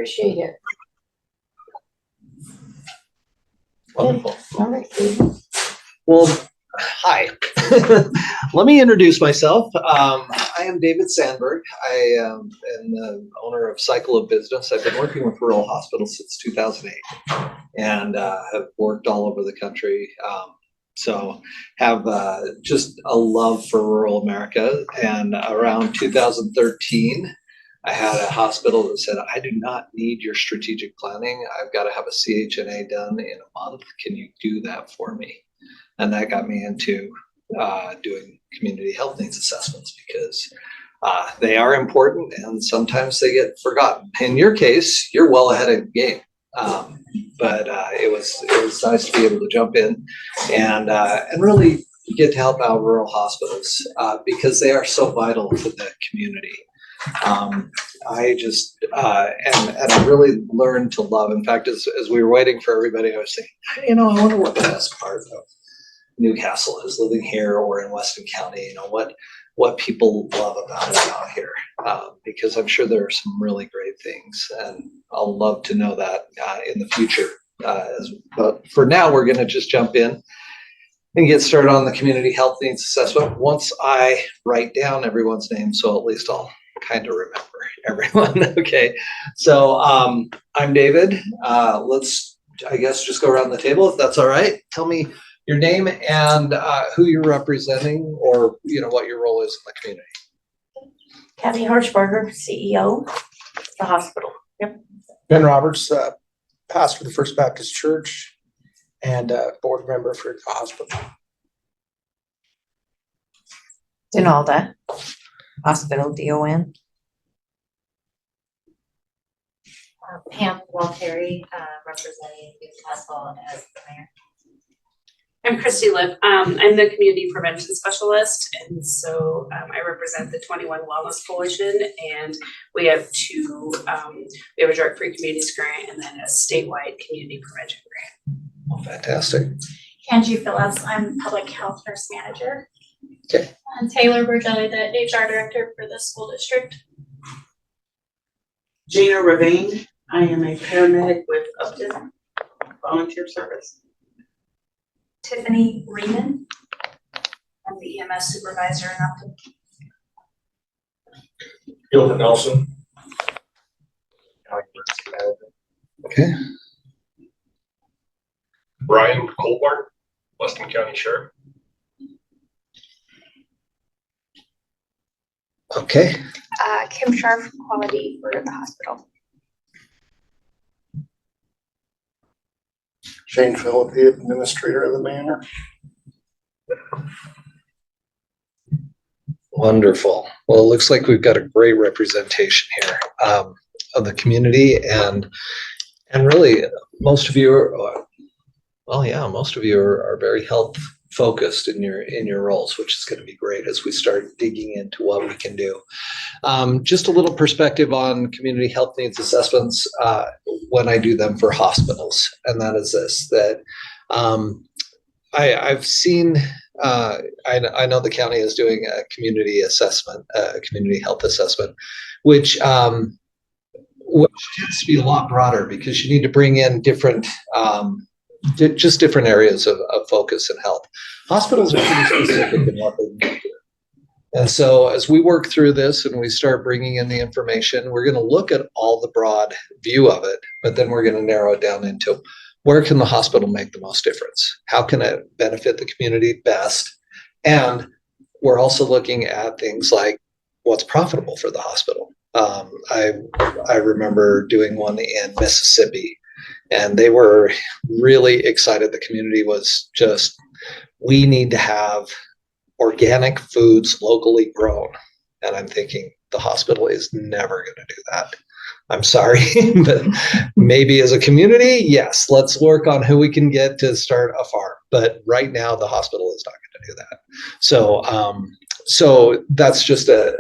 Appreciate it. Wonderful. All right. Well, hi. Let me introduce myself. I am David Sandberg. I am the owner of Cycle of Business. I've been working with rural hospitals since 2008 and have worked all over the country. So have just a love for rural America. And around 2013, I had a hospital that said, I do not need your strategic planning. I've got to have a CHNA done in a month. Can you do that for me? And that got me into doing community health needs assessments because they are important and sometimes they get forgotten. In your case, you're well ahead of the game. But it was nice to be able to jump in and really get to help out rural hospitals because they are so vital to the community. I just and I really learned to love. In fact, as we were waiting for everybody, I was thinking, I wonder what the best part of Newcastle is, living here or in Weston County. What people love about it out here, because I'm sure there are some really great things, and I'll love to know that in the future. But for now, we're going to just jump in and get started on the community health needs assessment. Once I write down everyone's name, so at least I'll kind of remember everyone. Okay, so I'm David. Let's, I guess, just go around the table if that's all right. Tell me your name and who you're representing, or what your role is in the community. Kathy Hirschberger, CEO of the hospital. Yep. Ben Roberts, pastor of the First Baptist Church and board member for the hospital. Dinalda, hospital DON. Pam Walteri, representing Newcastle as the mayor. I'm Christy Lipp. I'm the community prevention specialist, and so I represent the 21 Wellness Coalition, and we have two. We have a drug-free communities grant and then a statewide community prevention grant. Well, fantastic. Angie Phillips, I'm public health nurse manager. Okay. And Taylor Bergelli, the HR director for the school district. Gina Ravine, I am a paramedic with Upton Volunteer Service. Tiffany Riemann, I'm the EMS supervisor in Upton. Gilbert Nelson. Okay. Brian Colbart, Weston County Sheriff. Okay. Kim Sharp, quality for the hospital. Shane Phillip, the administrator of the manor. Wonderful. Well, it looks like we've got a great representation here of the community, and really most of you are, most of you are very health focused in your roles, which is going to be great as we start digging into what we can do. Just a little perspective on community health needs assessments when I do them for hospitals, and that is this: that I've seen. I know the county is doing a community assessment, a community health assessment, which tends to be a lot broader because you need to bring in different. Just different areas of focus and health. Hospitals are pretty specific in what they do. And so as we work through this and we start bringing in the information, we're going to look at all the broad view of it, but then we're going to narrow it down into where can the hospital make the most difference? How can it benefit the community best? And we're also looking at things like what's profitable for the hospital. I remember doing one in Mississippi, and they were really excited. The community was just, we need to have organic foods locally grown. And I'm thinking the hospital is never going to do that. I'm sorry, but maybe as a community, yes, let's work on who we can get to start a farm. But right now, the hospital is not going to do that. So that's just a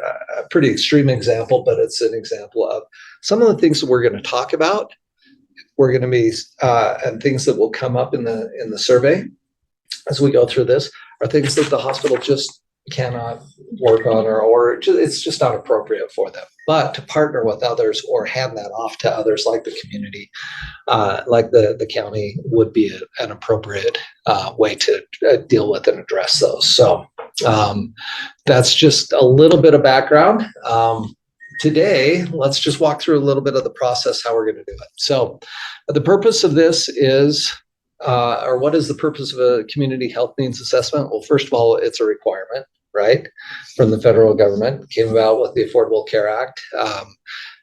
pretty extreme example, but it's an example of some of the things that we're going to talk about. We're going to be and things that will come up in the survey as we go through this are things that the hospital just cannot work on, or it's just not appropriate for them. But to partner with others or hand that off to others like the community, like the county, would be an appropriate way to deal with and address those. So that's just a little bit of background. Today, let's just walk through a little bit of the process, how we're going to do it. So the purpose of this is, or what is the purpose of a community health needs assessment? Well, first of all, it's a requirement, right, from the federal government. It came about with the Affordable Care Act.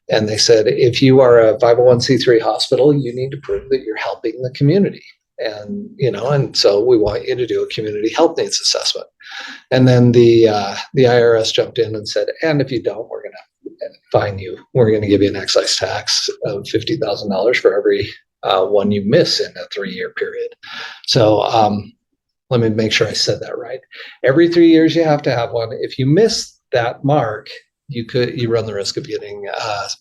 And they said, if you are a 501c3 hospital, you need to prove that you're helping the community. And, and so we want you to do a community health needs assessment. And then the IRS jumped in and said, and if you don't, we're going to fine you. We're going to give you an excise tax of $50,000 for every one you miss in a 3-year period. So let me make sure I said that right. Every 3 years you have to have one. If you miss that mark, you run the risk of getting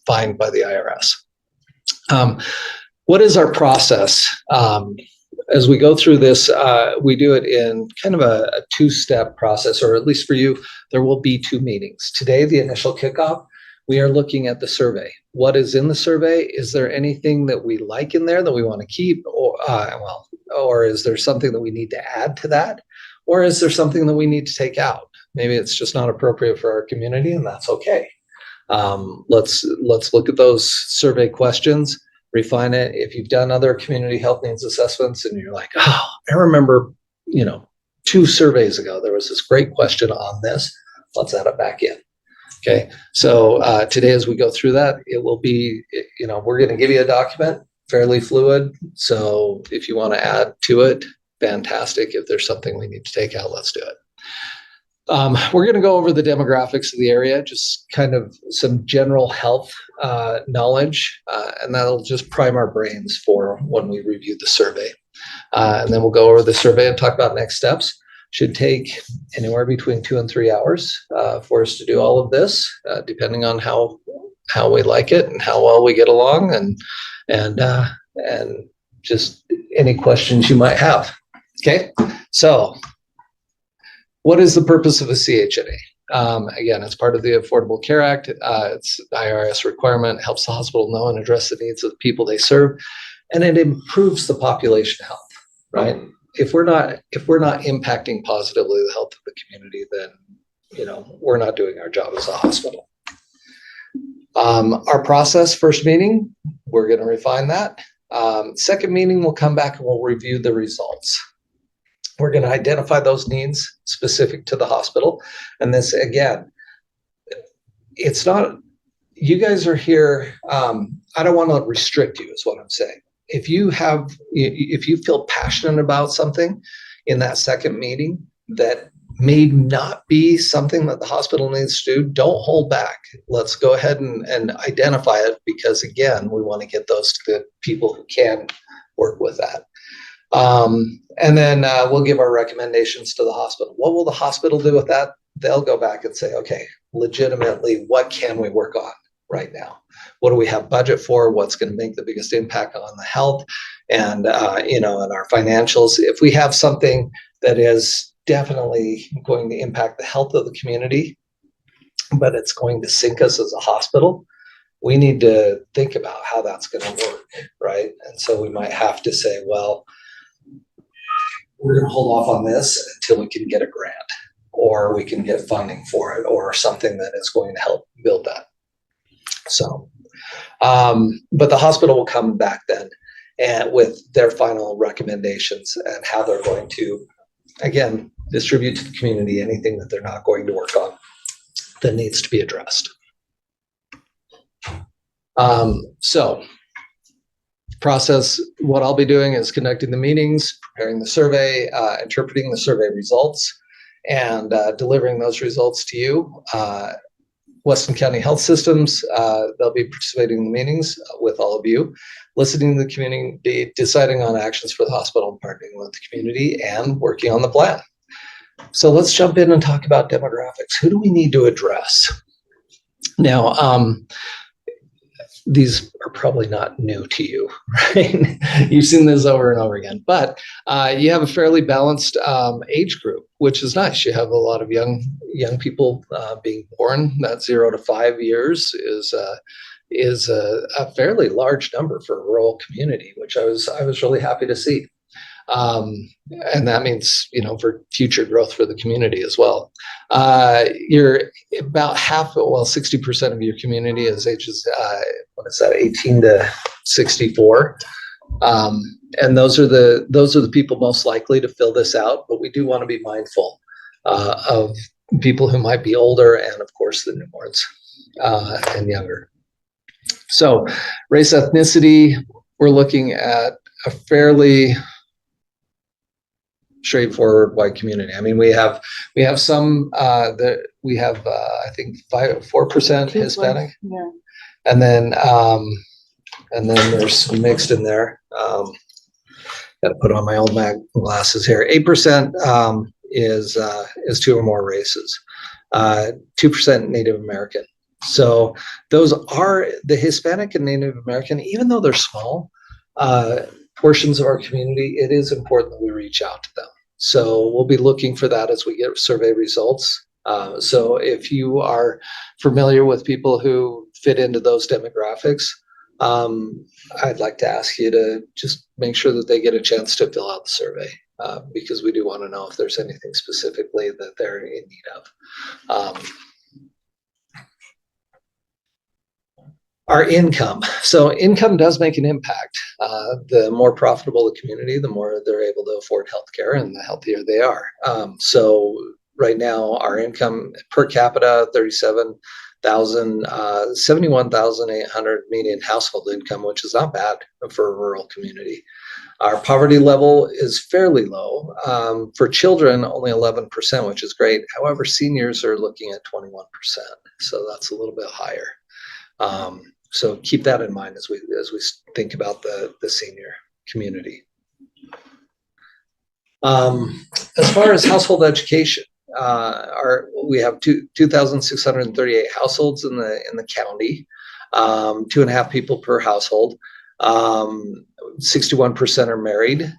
fined by the IRS. What is our process? As we go through this, we do it in kind of a 2-step process, or at least for you, there will be 2 meetings. Today, the initial kickoff, we are looking at the survey. What is in the survey? Is there anything that we like in there that we want to keep, or is there something that we need to add to that? Or is there something that we need to take out? Maybe it's just not appropriate for our community, and that's okay. Let's look at those survey questions, refine it. If you've done other community health needs assessments and you're like, oh, I remember, 2 surveys ago, there was this great question on this, let's add it back in. Okay, so today as we go through that, it will be, we're going to give you a document, fairly fluid. So if you want to add to it, fantastic. If there's something we need to take out, let's do it. We're going to go over the demographics of the area, just kind of some general health knowledge, and that'll just prime our brains for when we review the survey. And then we'll go over the survey and talk about next steps. Should take anywhere between 2 and 3 hours for us to do all of this, depending on how we like it and how well we get along, and just any questions you might have. Okay, so what is the purpose of a CHNA? Again, it's part of the Affordable Care Act. It's the IRS requirement, helps the hospital know and address the needs of the people they serve, and it improves the population health, right? If we're not impacting positively the health of the community, then we're not doing our job as a hospital. Our process: first meeting, we're going to refine that. Second meeting, we'll come back and we'll review the results. We're going to identify those needs specific to the hospital. And this, again, it's not, you guys are here. I don't want to restrict you, is what I'm saying. If you feel passionate about something in that second meeting that may not be something that the hospital needs to do, don't hold back. Let's go ahead and identify it, because again, we want to get those to the people who can work with that. And then we'll give our recommendations to the hospital. What will the hospital do with that? They'll go back and say, okay, legitimately, what can we work on right now? What do we have budget for? What's going to make the biggest impact on the health and, and our financials? If we have something that is definitely going to impact the health of the community, but it's going to sink us as a hospital, we need to think about how that's going to work, right? And so we might have to say, well, we're going to hold off on this until we can get a grant, or we can get funding for it, or something that is going to help build that. So, but the hospital will come back then and with their final recommendations and how they're going to, again, distribute to the community anything that they're not going to work on that needs to be addressed. So process, what I'll be doing is conducting the meetings, preparing the survey, interpreting the survey results, and delivering those results to you. Weston County Health Systems, they'll be participating in the meetings with all of you, listening to the community, deciding on actions for the hospital, partnering with the community, and working on the plan. So let's jump in and talk about demographics. Who do we need to address? Now, these are probably not new to you, right? You've seen this over and over again, but you have a fairly balanced age group, which is nice. You have a lot of young people being born. That 0 to 5 years is a fairly large number for a rural community, which I was really happy to see. And that means, for future growth for the community as well. You're about 60% of your community is ages, 18 to 64. And those are the people most likely to fill this out, but we do want to be mindful of people who might be older and of course the newborns and younger. So race, ethnicity, we're looking at a fairly straightforward white community. I mean, we have some that we have I think 4% Hispanic, Yeah. and then there's some mixed in there. Got to put on my old Mac glasses here. 8% is 2 or more races. 2% Native American. So those are the Hispanic and Native American. Even though they're small portions of our community, it is important that we reach out to them. So we'll be looking for that as we get survey results. So if you are familiar with people who fit into those demographics, I'd like to ask you to just make sure that they get a chance to fill out the survey, because we do want to know if there's anything specifically that they're in need of. Our income. So income does make an impact. The more profitable the community, the more they're able to afford healthcare and the healthier they are. So right now, our income per capita, 37,000, 71,800 median household income, which is not bad for a rural community. Our poverty level is fairly low. For children, only 11%, which is great. However, seniors are looking at 21%. So that's a little bit higher. So keep that in mind as we think about the senior community. As far as household education, we have 2,638 households in the county, 2.5 people per household. 61% are married.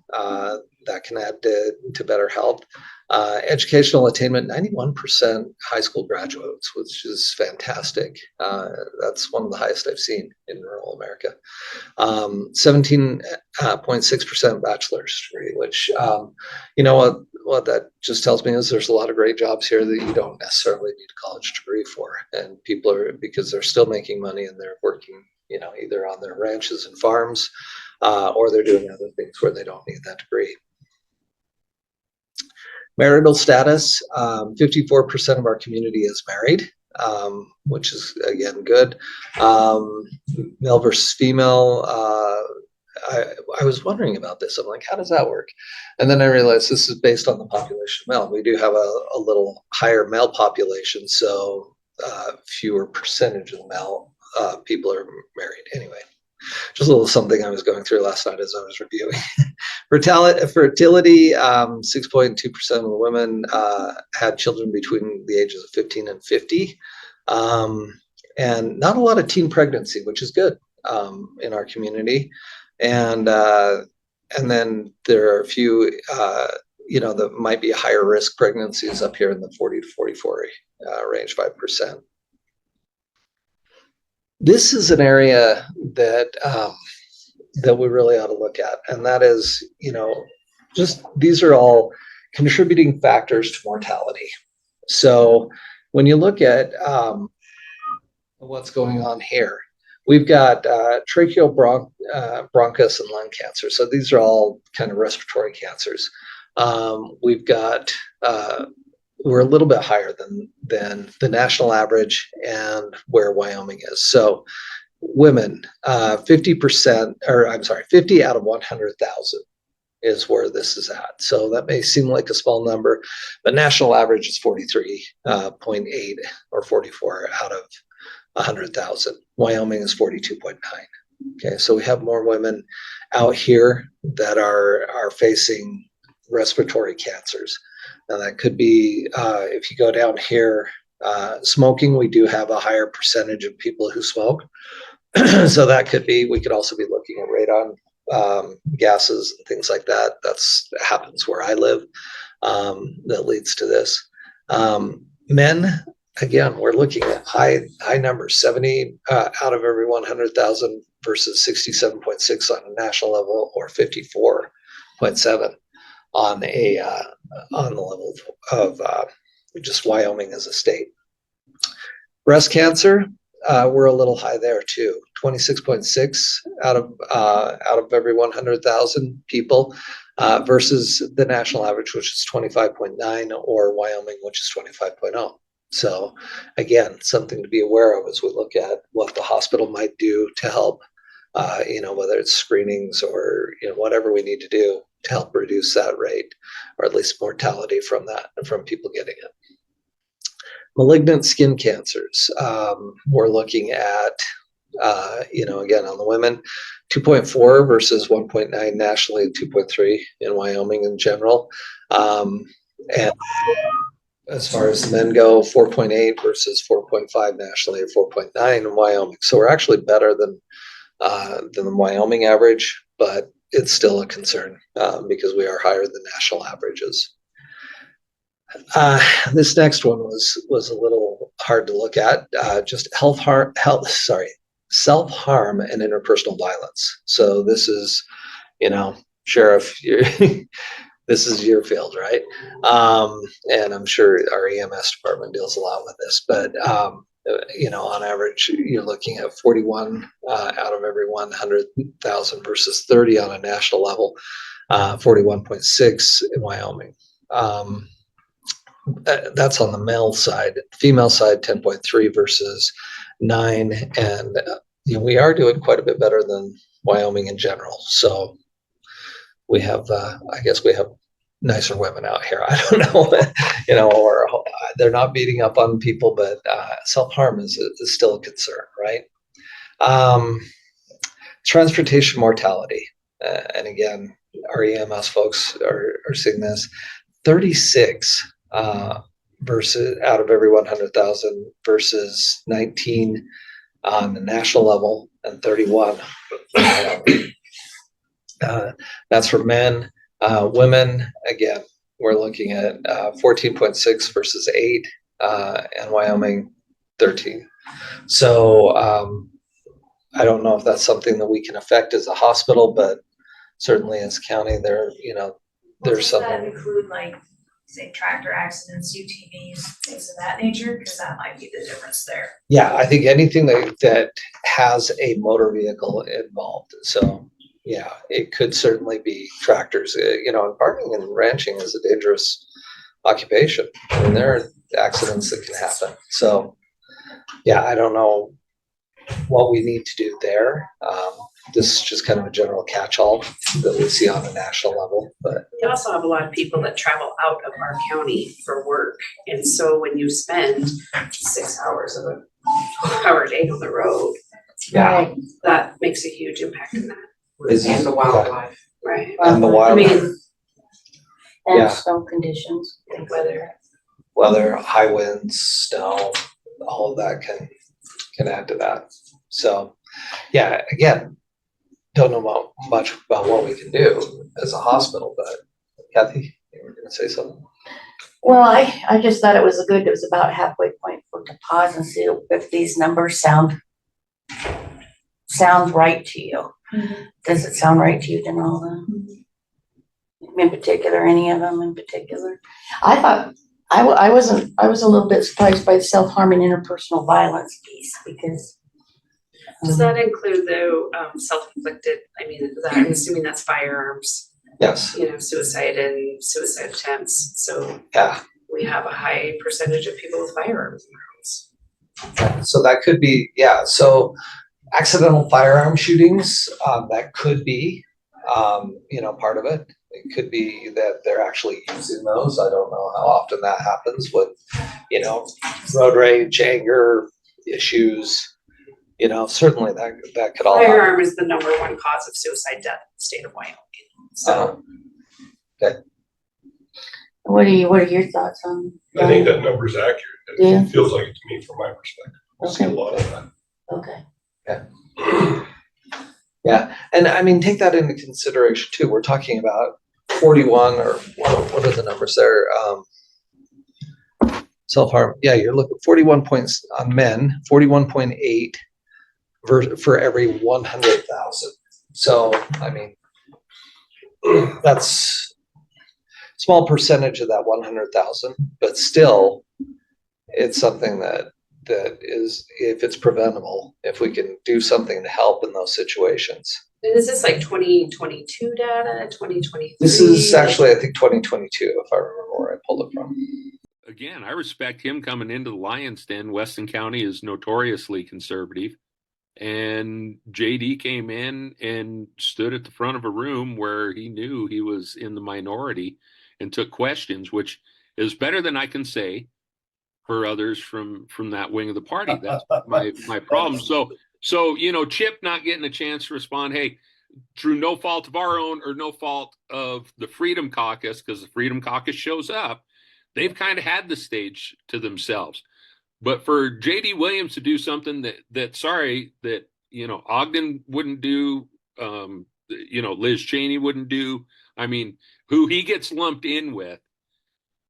That can add to better health. Educational attainment, 91% high school graduates, which is fantastic. That's one of the highest I've seen in rural America. 17.6% bachelor's degree, which, what that just tells me is there's a lot of great jobs here that you don't necessarily need a college degree for. And people are, because they're still making money and they're working, either on their ranches and farms, or they're doing other things where they don't need that degree. Marital status, 54% of our community is married, which is, again, good. Male versus female, I was wondering about this. I'm like, how does that work? And then I realized this is based on the population of male. We do have a little higher male population, so fewer percentage of the male people are married. Anyway, just a little something I was going through last night as I was reviewing. Fertility, 6.2% of the women had children between the ages of 15 and 50. And not a lot of teen pregnancy, which is good in our community. And then there are a few, that might be higher risk pregnancies up here in the 40 to 44 range, 5%. This is an area that we really ought to look at, and that is, just these are all contributing factors to mortality. So when you look at what's going on here, we've got tracheal bronchus and lung cancer. So these are all kind of respiratory cancers. We've got we're a little bit higher than the national average and where Wyoming is. So women, 50%, or I'm sorry, 50 out of 100,000 is where this is at. So that may seem like a small number, but national average is 43.8 or 44 out of 100,000. Wyoming is 42.9. Okay, so we have more women out here that are facing respiratory cancers. Now that could be, if you go down here, smoking, we do have a higher percentage of people who smoke. So that could be, we could also be looking at radon gases and things like that. That happens where I live. That leads to this. Men, again, we're looking at high numbers, 70 out of every 100,000 versus 67.6 on a national level, or 54.7 on the level of just Wyoming as a state. Breast cancer, we're a little high there too. 26.6 out of every 100,000 people versus the national average, which is 25.9, or Wyoming, which is 25.0. So again, something to be aware of as we look at what the hospital might do to help, whether it's screenings or whatever we need to do to help reduce that rate, or at least mortality from people getting it. Malignant skin cancers, we're looking at, again, on the women, 2.4 versus 1.9 nationally, 2.3 in Wyoming in general. And as far as the men go, 4.8 versus 4.5 nationally, or 4.9 in Wyoming. So we're actually better than the Wyoming average, but it's still a concern because we are higher than national averages. This next one was a little hard to look at. Just self-harm and interpersonal violence. So this is, Sheriff, this is your field, right? And I'm sure our EMS department deals a lot with this, but on average, you're looking at 41 out of every 100,000 versus 30 on a national level, 41.6 in Wyoming. That's on the male side. Female side, 10.3 versus 9, and we are doing quite a bit better than Wyoming in general. So we have, I guess, we have nicer women out here. I don't know, or they're not beating up on people, but self-harm is still a concern, right? Transportation mortality, and again, our EMS folks are seeing this. 36 versus out of every 100,000 versus 19 on the national level, and 31. That's for men. Women, again, we're looking at 14.6 versus 8, and Wyoming 13. So I don't know if that's something that we can affect as a hospital, but certainly as county, there's Does some. that include, like, say, tractor accidents, UTVs, things of that nature? Because that might be the difference there. Yeah, I think anything that has a motor vehicle involved. So yeah, it could certainly be tractors. And farming and ranching is a dangerous occupation. I mean, there are accidents that can happen. So yeah, I don't know what we need to do there. This is just kind of a general catch-all that we see on a national level. But We also have a lot of people that travel out of our county for work. And so when you spend 6 hours of a 12-hour day on the road, yeah, that makes a huge impact in that. And the wildlife. Right. and the I wildlife, mean, And Yeah. snow conditions. and weather, high winds, snow, all of that can add to that. So yeah, again, don't know much about what we can do as a hospital, but Kathy, you were going to say something? Well, I just thought it was about a halfway point for to pause and see if these numbers sound right to you. Mhm. Does it sound right to you, Denala? In particular, any of them in particular? I thought, I was a little bit surprised by the self-harm and interpersonal violence piece, because. does that include the self-inflicted? I mean, I'm assuming that's firearms, Yes. suicide and suicide attempts. So Yeah. we have a high percentage of people with firearms in their homes. So that could be, yeah. So accidental firearm shootings, that could be, part of it. It could be that they're actually using those. I don't know how often that happens with, road rage, anger issues. Certainly that could all happen. Firearm is the #1 cause of suicide death in the state of Wyoming. So What are your thoughts on? I think that number is accurate. Yeah. It feels like it to me from my perspective. I see a Okay. lot of that. Okay. Yeah. Yeah, and I mean, take that into consideration too. We're talking about 41 or what are the numbers there? Self-harm. Yeah, you're looking 41 points on men, 41.8 for every 100,000. So, I mean, that's a small percentage of that 100,000, but still, it's something that is, if it's preventable, if we can do something to help in those situations. And is this like 2022 data, 2023? This is actually, I think, 2022, if I remember where I pulled it from. Again, I respect him coming into the lion's den. Weston County is notoriously conservative. And JD came in and stood at the front of a room where he knew he was in the minority and took questions, which is better than I can say for others from that wing of the party. That's my problem. So you know, Chip not getting a chance to respond, hey, through no fault of our own or no fault of the Freedom Caucus, because the Freedom Caucus shows up, they've kind of had the stage to themselves. But for JD Williams to do something that you know, Ogden wouldn't do, you know, Liz Cheney wouldn't do. I mean, who he gets lumped in with,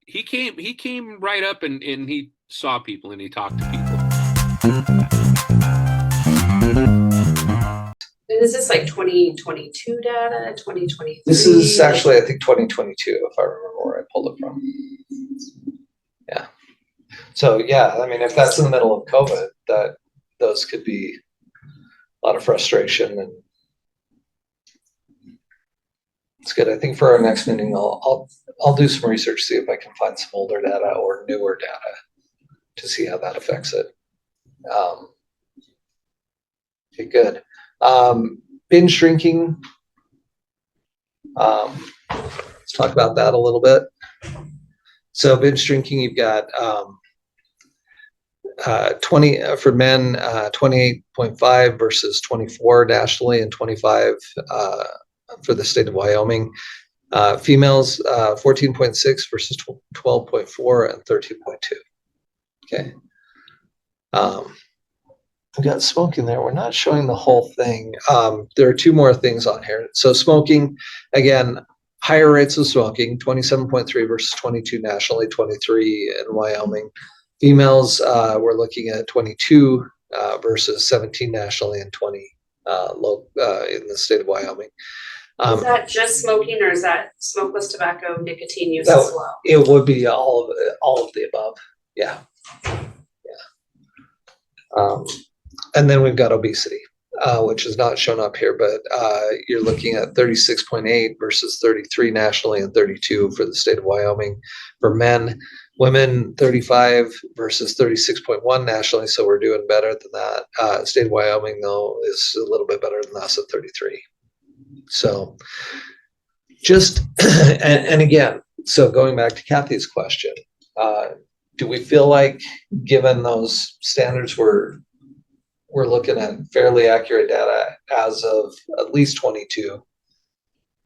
he came right up and he saw people and he talked to people. And is this like 2022 data, 2023? This is actually, I think, 2022, if I remember where I pulled it from. Yeah. So yeah, I mean, if that's in the middle of COVID, that those could be a lot of frustration, and it's good. I think for our next meeting, I'll do some research, see if I can find some older data or newer data to see how that affects it. Okay, good. Binge drinking. Let's talk about that a little bit. So binge drinking, you've got 20 for men, 28.5 versus 24 nationally, and 25 for the state of Wyoming. Females, 14.6 versus 12.4 and 13.2. Okay. We got smoking there. We're not showing the whole thing. There are two more things on here. So smoking, again, higher rates of smoking, 27.3 versus 22 nationally, 23 in Wyoming. Females, we're looking at 22 versus 17 nationally and 20 in the state of Wyoming. Is that just smoking, or is that smokeless tobacco, nicotine use That as well? It would be all of the above. Yeah. And then we've got obesity, which is not shown up here, but you're looking at 36.8 versus 33 nationally and 32 for the state of Wyoming. For men, women 35 versus 36.1 nationally, so we're doing better than that. State of Wyoming, though, is a little bit better than us at 33. So just, and again, so going back to Kathy's question, do we feel like, given those standards, we're looking at fairly accurate data as of at least 22?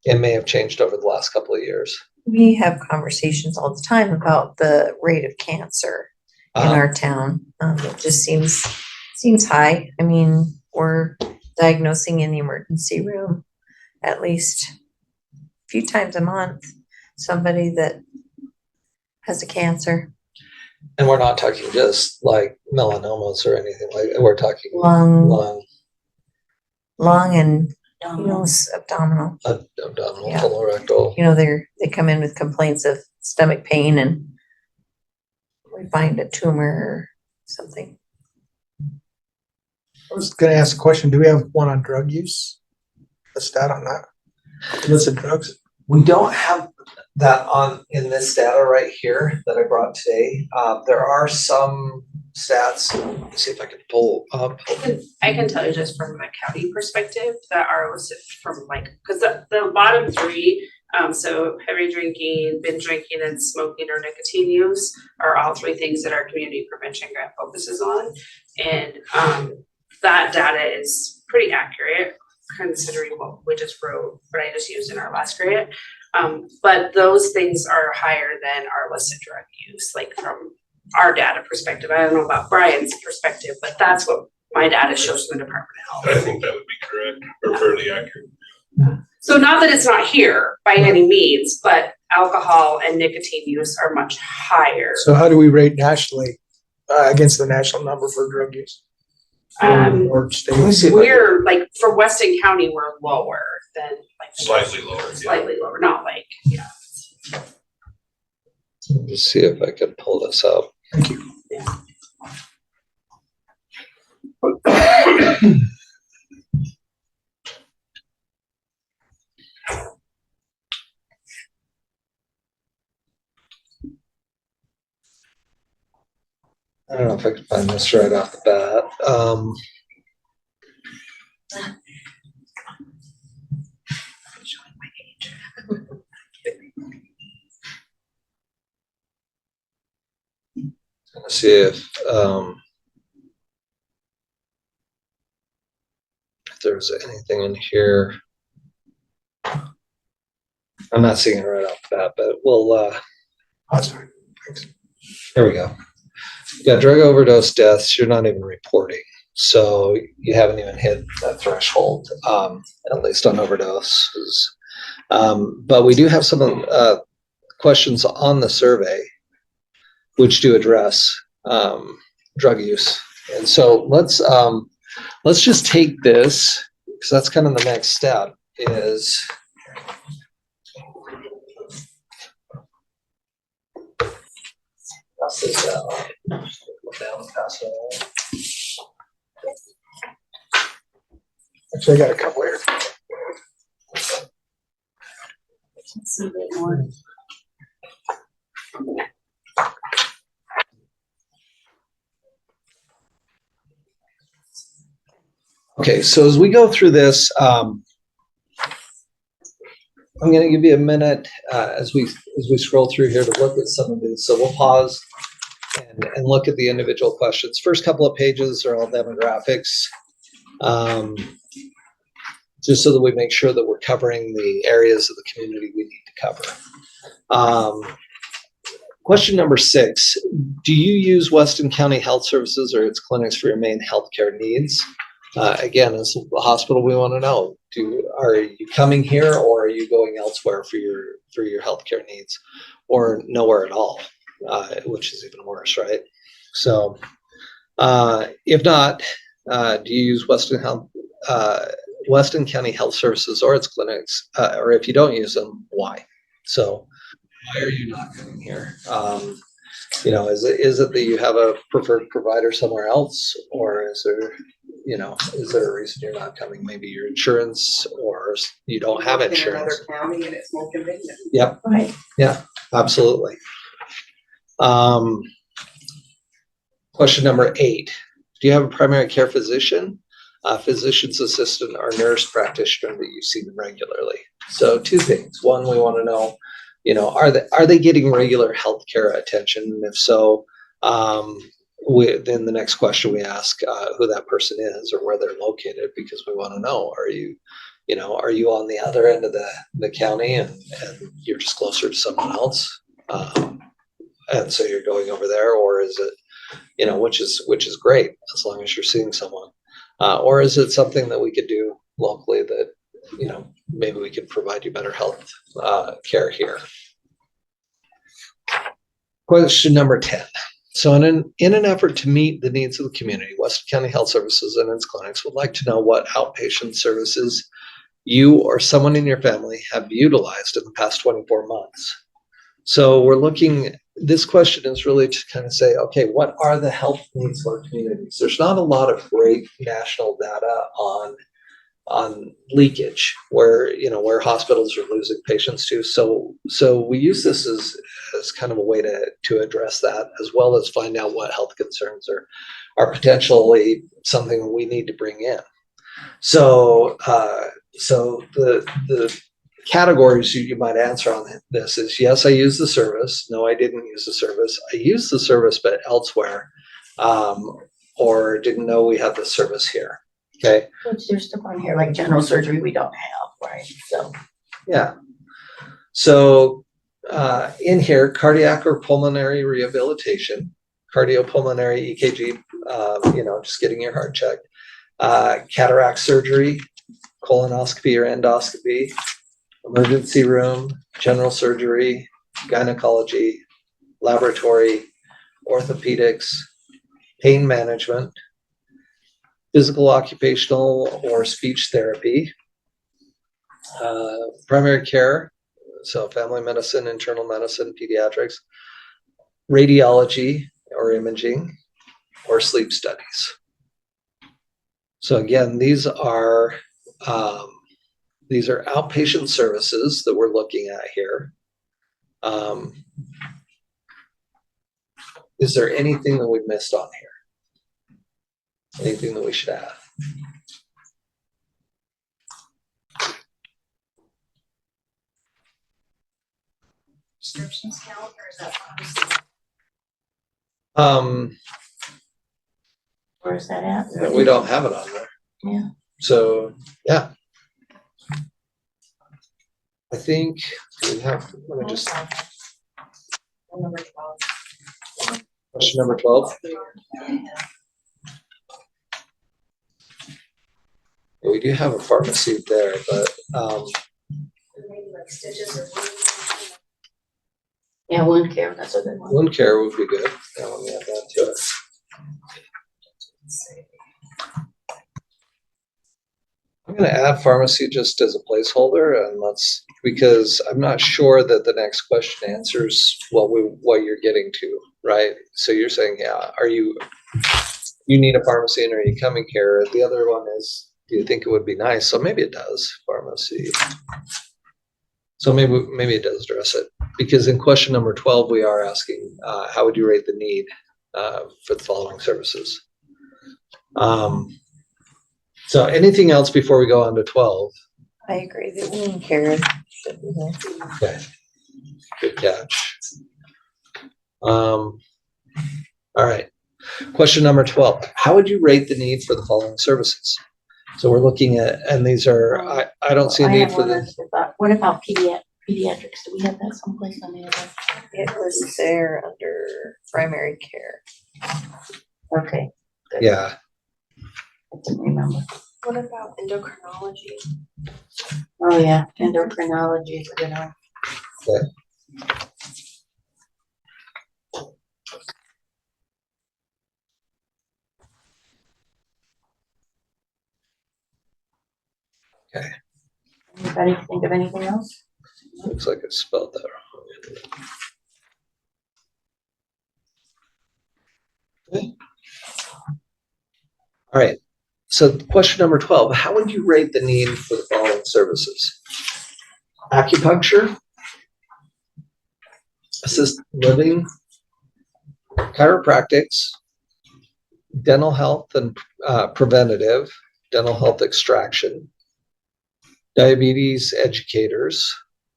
It may have changed over the last couple of years. We have conversations all the time about the rate of cancer in our town. It just seems high. I mean, we're diagnosing in the emergency room at least a few times a month somebody that has a cancer. And we're not talking just like melanomas or anything like that. We're talking Lung and abdominal. Abdominal, Yeah. colorectal. You know, they come in with complaints of stomach pain, and we find a tumor or something. I was gonna ask a question. Do we have one on drug use? A stat on that? Illicit drugs? We don't have that in this data right here that I brought today. There are some stats. Let me see if I can pull up. I can tell you just from a county perspective that are listed from because the bottom three, so heavy drinking, binge drinking, and smoking or nicotine use are all three things that our community prevention grant focuses on. And that data is pretty accurate considering what we just wrote, what I just used in our last grant. But those things are higher than our illicit drug use, like from our data perspective. I don't know about Brian's perspective, but that's what my data shows from the Department of Health. I think that would be correct, or fairly accurate. So not that it's not here by any means, but alcohol and nicotine use are much higher. So how do we rate nationally against the national number for drug use? Or states? We're like, for Weston County, we're lower than like. Slightly lower, yeah. Slightly lower, not like, yeah. Let's see if I can pull this up. Thank you. I don't know if I can find this right off the bat. Gonna see if there's anything in here. I'm not seeing it right off the bat, but we'll That's fine. Thanks. here we go. You got drug overdose deaths, you're not even reporting. So you haven't even hit that threshold, at least on overdoses. But we do have some questions on the survey which do address drug use. And so let's just take this, because that's kind of the next step is pass this down. Down and pass it on. Actually, I got a couple here. Let's see a bit more. Okay, so as we go through this, I'm going to give you a minute as we scroll through here to look at some of these. So we'll pause and look at the individual questions. First couple of pages are all demographics, just so that we make sure that we're covering the areas of the community we need to cover. Question number 6, do you use Weston County Health Services or its clinics for your main healthcare needs? Again, as a hospital, we want to know, are you coming here or are you going elsewhere for your healthcare needs, or nowhere at all, which is even worse, right? So if not, do you use Weston County Health Services or its clinics, or if you don't use them, why? So why are you not coming here? Is it that you have a preferred provider somewhere else, or is there a reason you're not coming? Maybe your insurance, or you don't have insurance. In another county and it's more convenient. Yep. Right. Yeah, absolutely. Question number 8, do you have a primary care physician, physician's assistant, or nurse practitioner that you see regularly? So 2 things. One, we want to know, are they getting regular healthcare attention? And if so, then the next question we ask who that person is or where they're located, because we want to know, are you on the other end of the county and you're just closer to someone else? And so you're going over there, or is it, which is great as long as you're seeing someone, or is it something that we could do locally that, maybe we can provide you better health care here? Question number 10. So in an effort to meet the needs of the community, Weston County Health Services and its clinics would like to know what outpatient services you or someone in your family have utilized in the past 24 months. So this question is really to kind of say, okay, what are the health needs of our communities? There's not a lot of great national data on leakage where hospitals are losing patients to. So we use this as kind of a way to address that, as well as find out what health concerns are potentially something we need to bring in. So the categories you might answer on this is, yes, I use the service. No, I didn't use the service. I used the service, but elsewhere, or didn't know we had the service here. Okay. Which there's stuff on here like general surgery we don't have, right? So Yeah. So in here, cardiac or pulmonary rehabilitation, cardiopulmonary EKG, just getting your heart checked, cataract surgery, colonoscopy or endoscopy, emergency room, general surgery, gynecology, laboratory, orthopedics, pain management, physical, occupational, or speech therapy, primary care, so family medicine, internal medicine, pediatrics, radiology or imaging, or sleep studies. So again, these are outpatient services that we're looking at here. Is there anything that we've missed on here? Anything that we should add? Prescriptions count, or is that? Where's that at? We don't have it on there. Yeah. So, yeah. I think we have, let me just, Number 12. question number 12. Yeah, we do have a pharmacy there, but, Maybe like stitches or. Yeah, wound care, that's a good one. wound care would be good. Yeah, let me add that to it. I'm gonna add pharmacy just as a placeholder, and because I'm not sure that the next question answers what you're getting to, right? So you're saying, yeah, you need a pharmacy and are you coming here? The other one is, do you think it would be nice? So maybe it does, pharmacy. So maybe it does address it, because in question number 12, we are asking, how would you rate the need for the following services? So anything else before we go on to 12? I agree that wound care should be there. Okay, good catch. All right, question number 12. How would you rate the need for the following services? So we're looking at, and these are, I don't see a need for this. What about pediatrics? Do we have that someplace on the other? It was there under primary care. Okay. Good. Yeah, I didn't remember. What about endocrinology? Oh, yeah, endocrinology is a good one. okay. Anybody think of anything else? Looks like I spelled that wrong. Okay. All right, so question number 12, how would you rate the need for the following services? Acupuncture, assisted living, chiropractics, dental health and preventative, dental health extraction, diabetes educators,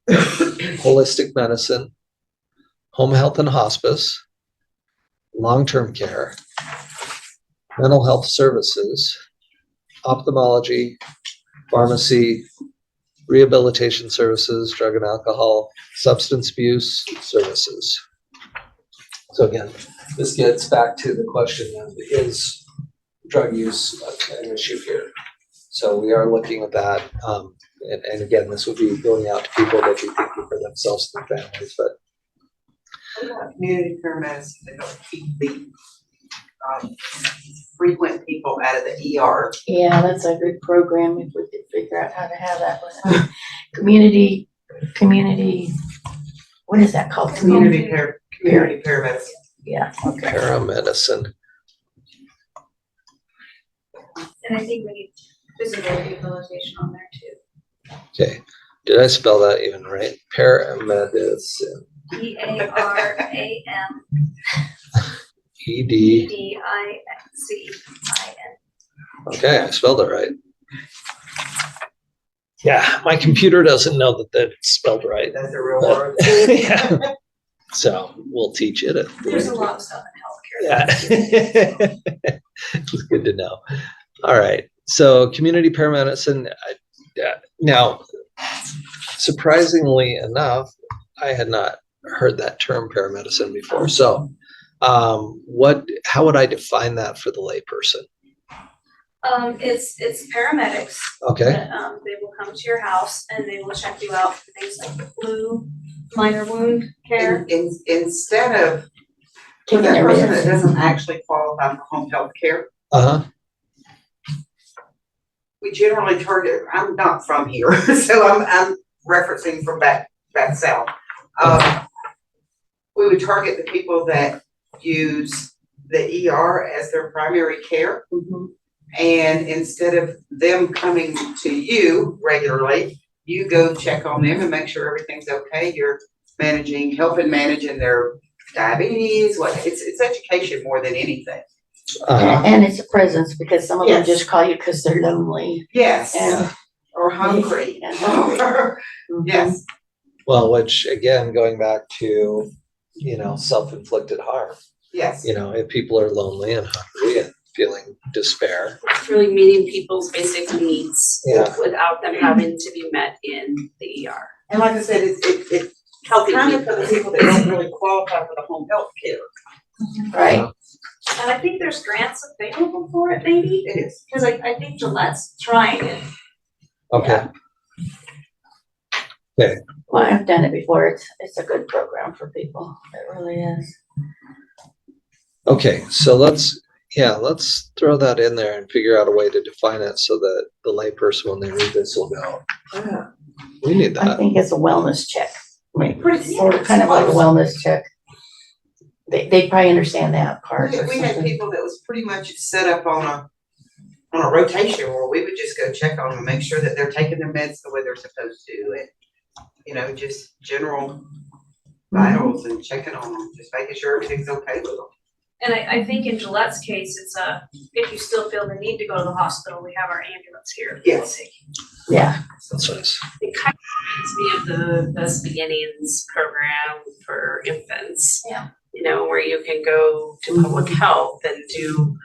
holistic medicine, home health and hospice, long-term care, mental health services, ophthalmology, pharmacy, rehabilitation services, drug and alcohol, substance abuse services. So again, this gets back to the question of, is drug use an issue here? So we are looking at that. And again, this would be going out to people that be thinking for themselves and their families, but What about community paramedics that don't keep the frequent people out of the ER? Yeah, that's a good program if we could figure out how to have that one. Community, what is that called? Community paramedics. Yeah, okay. paramedicine. And I think we need physical rehabilitation on there too. Okay, did I spell that even right? Paramedicine. PARAM ED. DICIN. Okay, I spelled it right. Yeah, my computer doesn't know that that's spelled right. That's a real But- word. Yeah. So we'll teach it. There's a lot of stuff in Yeah. healthcare. It's good to know. All right. So community paramedicine. Now, surprisingly enough, I had not heard that term paramedicine before. So How would I define that for the layperson? It's paramedics. Okay, that, they will come to your house and they will check you out for things like flu, minor wound care. Instead of, for Taking that their person that meds. doesn't actually qualify for home health care, uh-huh, we generally target, I'm not from here, so I'm referencing from back south. We would target the people that use the ER as their primary care. And instead of them coming to you regularly, you go check on them and make sure everything's okay. You're helping managing their diabetes, it's education more than anything. And it's a presence because some of them Yes. just call you because they're lonely. Yes, And or hungry. And hungry. Yes, well, which again, going back to, self-inflicted harm, yes. if people are lonely and hungry and feeling despair. It's really meeting people's basic needs Yeah. without them having to be met in the ER. And like I said, it's Helping kind of people. for the people that don't really qualify for the home health care. Right. And I think there's grants available for it maybe, It is. because I think Gillette's trying it. Okay, Well, I've done it before. It's a good program for people. It really is. okay, so let's throw that in there and figure out a way to define it so that the layperson, when they read this, will go, we need I that. think it's a wellness check. I mean, Pretty sort of kind of like a wellness check. They probably understand that part or We had something. people that was pretty much set up on a rotation where we would just go check on them, make sure that they're taking their meds the way they're supposed to, and just general vitals and checking on them, just making sure everything's okay with them. And I think in Gillette's case, it's if you still feel the need to go to the hospital, we have our ambulance here. Yes. Yeah. That's nice. It kind of reminds me of the Best Beginnings program for infants. Yeah. Where you can go to public health and do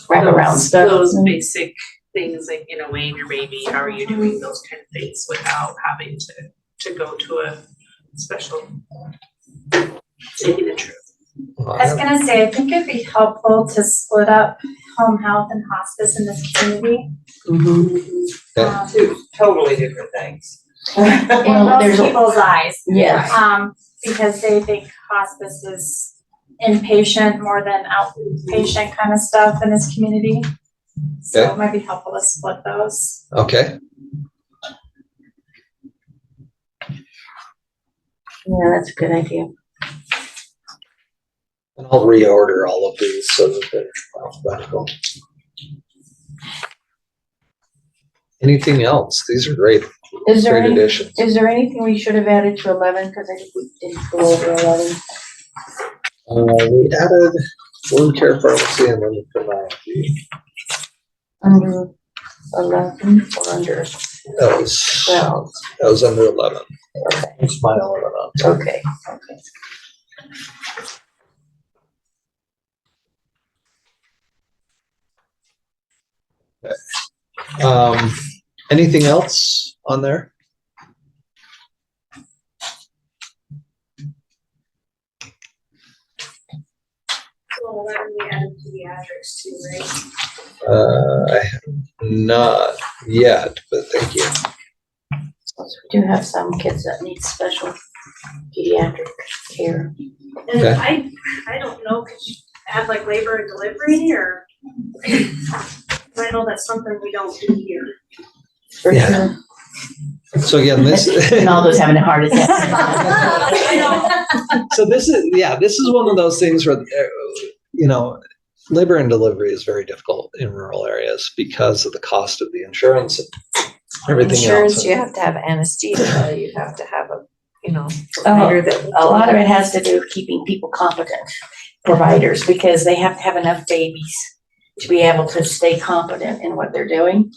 Wrap around stuff. those basic things like, weighing your baby, how are you doing, those kind of things without having to go to a special taking the truth. I was gonna say, I think it'd be helpful to split up home health and hospice in this community. Okay. Two totally different things. In there's most a- people's eyes. Yes. Because they think hospice is inpatient more than outpatient kind of stuff in this community. So Okay. it might be helpful to split those. Okay, Yeah, that's a good idea. and I'll reorder all of these so that they're alphabetical. Anything else? These are great Is additions. there anything we should have added to 11? Because I think we didn't go over 11. We added wound care pharmacy and then pharmacy. Under 11 or under That was 12? under 11. Okay. It's my 11 on top. Okay. Anything else on there? Well, that would be added to the address too, right? I have not yet, but thank you. We do have some kids that need special pediatric care. And Okay. I don't know, could you add like labor and delivery or? I know that's something we don't do here. For Yeah. sure. So again, this. And all those having a heart attack. I know. So this is one of those things where, labor and delivery is very difficult in rural areas because of the cost of the insurance and everything Insurance, else. you have to have anesthesia, you have to have a Oh, provider that. a lot of it has to do with keeping people competent providers because they have to have enough babies to be able to stay competent in what they're doing.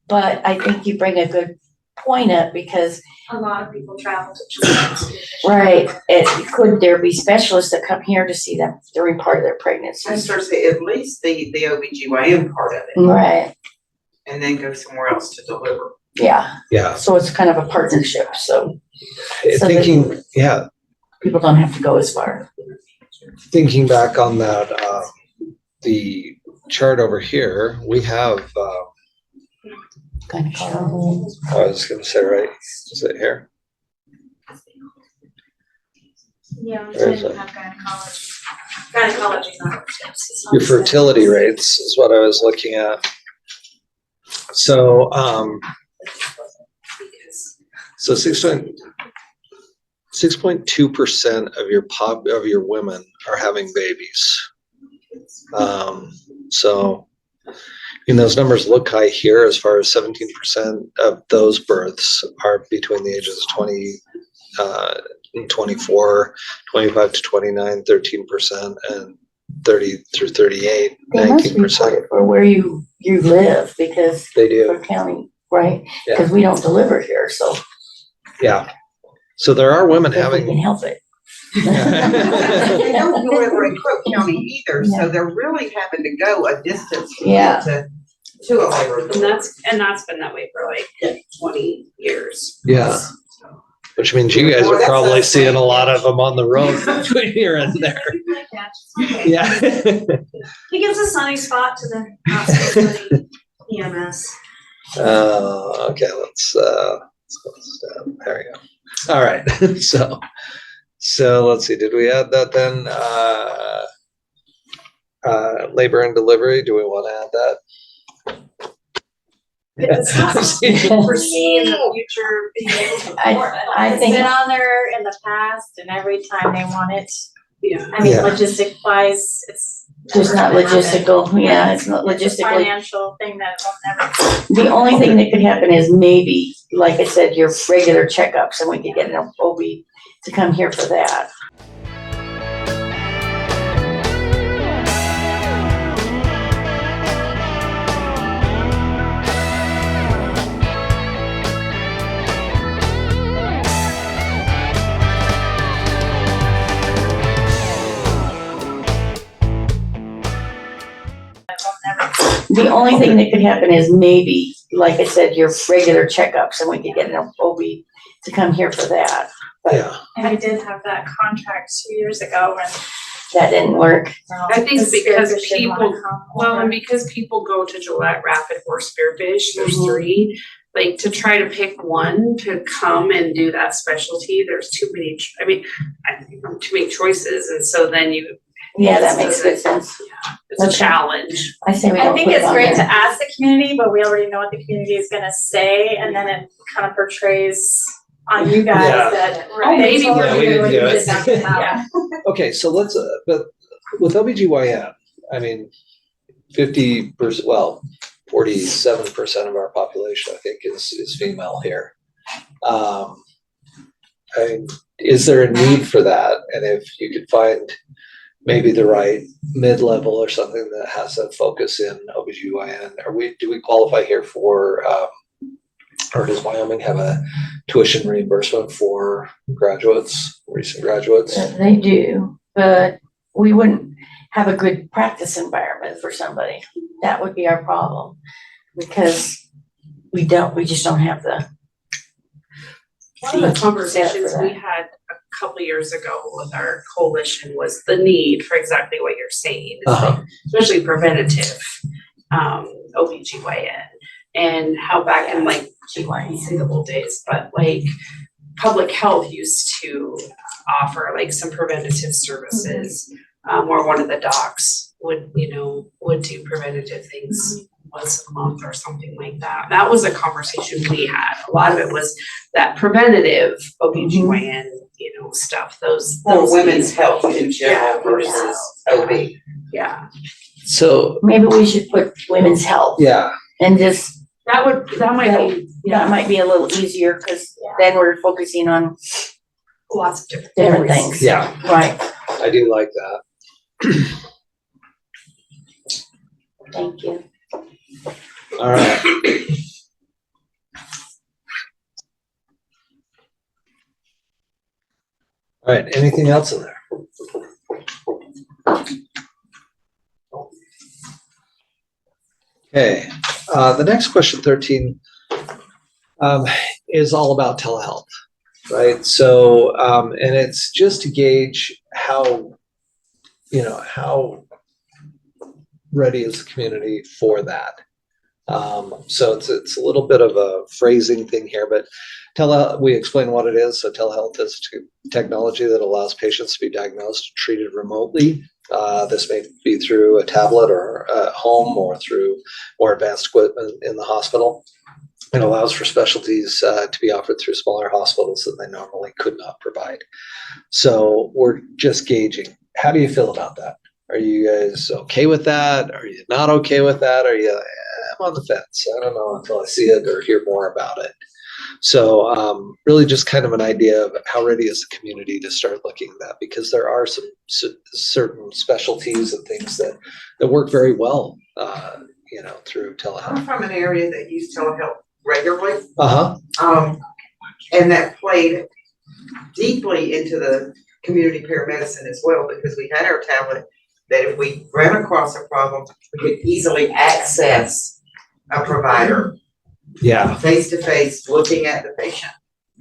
But I think you bring a good point up because, A lot of people travel to Children's. right, could there be specialists that come here to see them during part of their pregnancy? I start to say at least the OBGYN part of it, Right, and then go somewhere else to deliver. yeah, Yeah, so it's kind of a partnership, so So thinking, yeah, people don't have to go as far. thinking back on that, the chart over here, we have, Kind of call I was gonna say, right, is it here? Yeah, I'm Where trying is to it? have gynecology. Gynecology's not upstairs. Your fertility rates is what I was looking at. So, so 6.2% of your women are having babies. So, those numbers look high here as far as 17% of those births are between the ages of 20 and 24, 25 to 29, 13%, and 30 through 38, They must report 19%. it for where you live because They do, for county, right? Yeah. Because we don't deliver here, so yeah. So there are women if we can having. help it. They don't deliver in Cook County either, so they're really having to go a distance to Yeah. get to a labor. And that's been that way for like 20 years. Yeah. Which means you guys are probably seeing a lot of them on the road between here and there. Yeah. He gives a sunny spot to the not so sunny EMS. Okay, let's go. There we go. All right. So let's see. Did we add that then? Labor and delivery. Do we want to add that? It's not something we foresee in the future being able to afford it. I It's think- been on there in the past and every time they want it, Yeah. I mean, Yeah. logistic wise, it's. Just not never gonna happen. logistical, yeah, it's not It's a logistically. financial thing that will never. The only thing that could happen is maybe, like I said, your regular checkups and we could get an OB to come here for that. The only thing that could happen is maybe, like I said, your regular checkups and we could get an OB to come here for that. Yeah. And we did have that contract 2 years ago when. That didn't work. I think the because spearfish didn't wanna people- come Well, over. and because people go to Gillette, Rapid, or Spearfish, there's Mhm. 3. Like to try to pick one to come and do that specialty, there's too many. I think too many choices, and so then Yeah, that makes good sense. it's a Okay. challenge. I say we I don't think put it it's on great to there. ask the community, but we already know what the community is gonna say, and then it kind of portrays on you guys Yeah. that, Oh, maybe maybe we're we're doing what you did did. not. Okay, so let's, but with OBGYN, I mean, 50%, well, 47% of our population, I think, is female here. Is there a need for that? And if you could find maybe the right mid-level or something that has a focus in OBGYN, do we qualify here for, or does Wyoming have a tuition reimbursement for graduates, recent graduates? They do, but we wouldn't have a good practice environment for somebody. That would be our problem. Because we just don't have the. One of the conversations we had a couple years ago with our coalition was the need for exactly what you're saying, is like, especially preventative, OBGYN, and how back in like, I say the old days, but like public health used to offer like some preventative services, where one of the docs would do preventative things once a month or something like that. That was a conversation we had. A lot of it was that preventative OBGYN, stuff, those Women's health in general Yeah, versus OB. Yeah, So, Maybe we should put women's health yeah, and just, that might be a little easier because then we're focusing on lots of different different things. yeah, Right, I do like that. thank you. All right. All right, anything else in there? Okay, the next question, 13, is all about telehealth, right? So, and it's just to gauge how how ready is the community for that? So it's a little bit of a phrasing thing here, but we explain what it is. So telehealth is technology that allows patients to be diagnosed and treated remotely. This may be through a tablet or at home or through more advanced equipment in the hospital. It allows for specialties to be offered through smaller hospitals that they normally could not provide. So we're just gauging. How do you feel about that? Are you guys okay with that? Are you not okay with that? Are you, I'm on the fence. I don't know until I see it or hear more about it. So really just kind of an idea of how ready is the community to start looking at that, because there are some certain specialties and things that work very well, through telehealth. I'm from an area that used telehealth regularly. Uh-huh. And that played deeply into the community paramedicine as well, because we had our tablet that if we ran across a problem, we could easily access a provider. Yeah. Face to face, looking at the patient.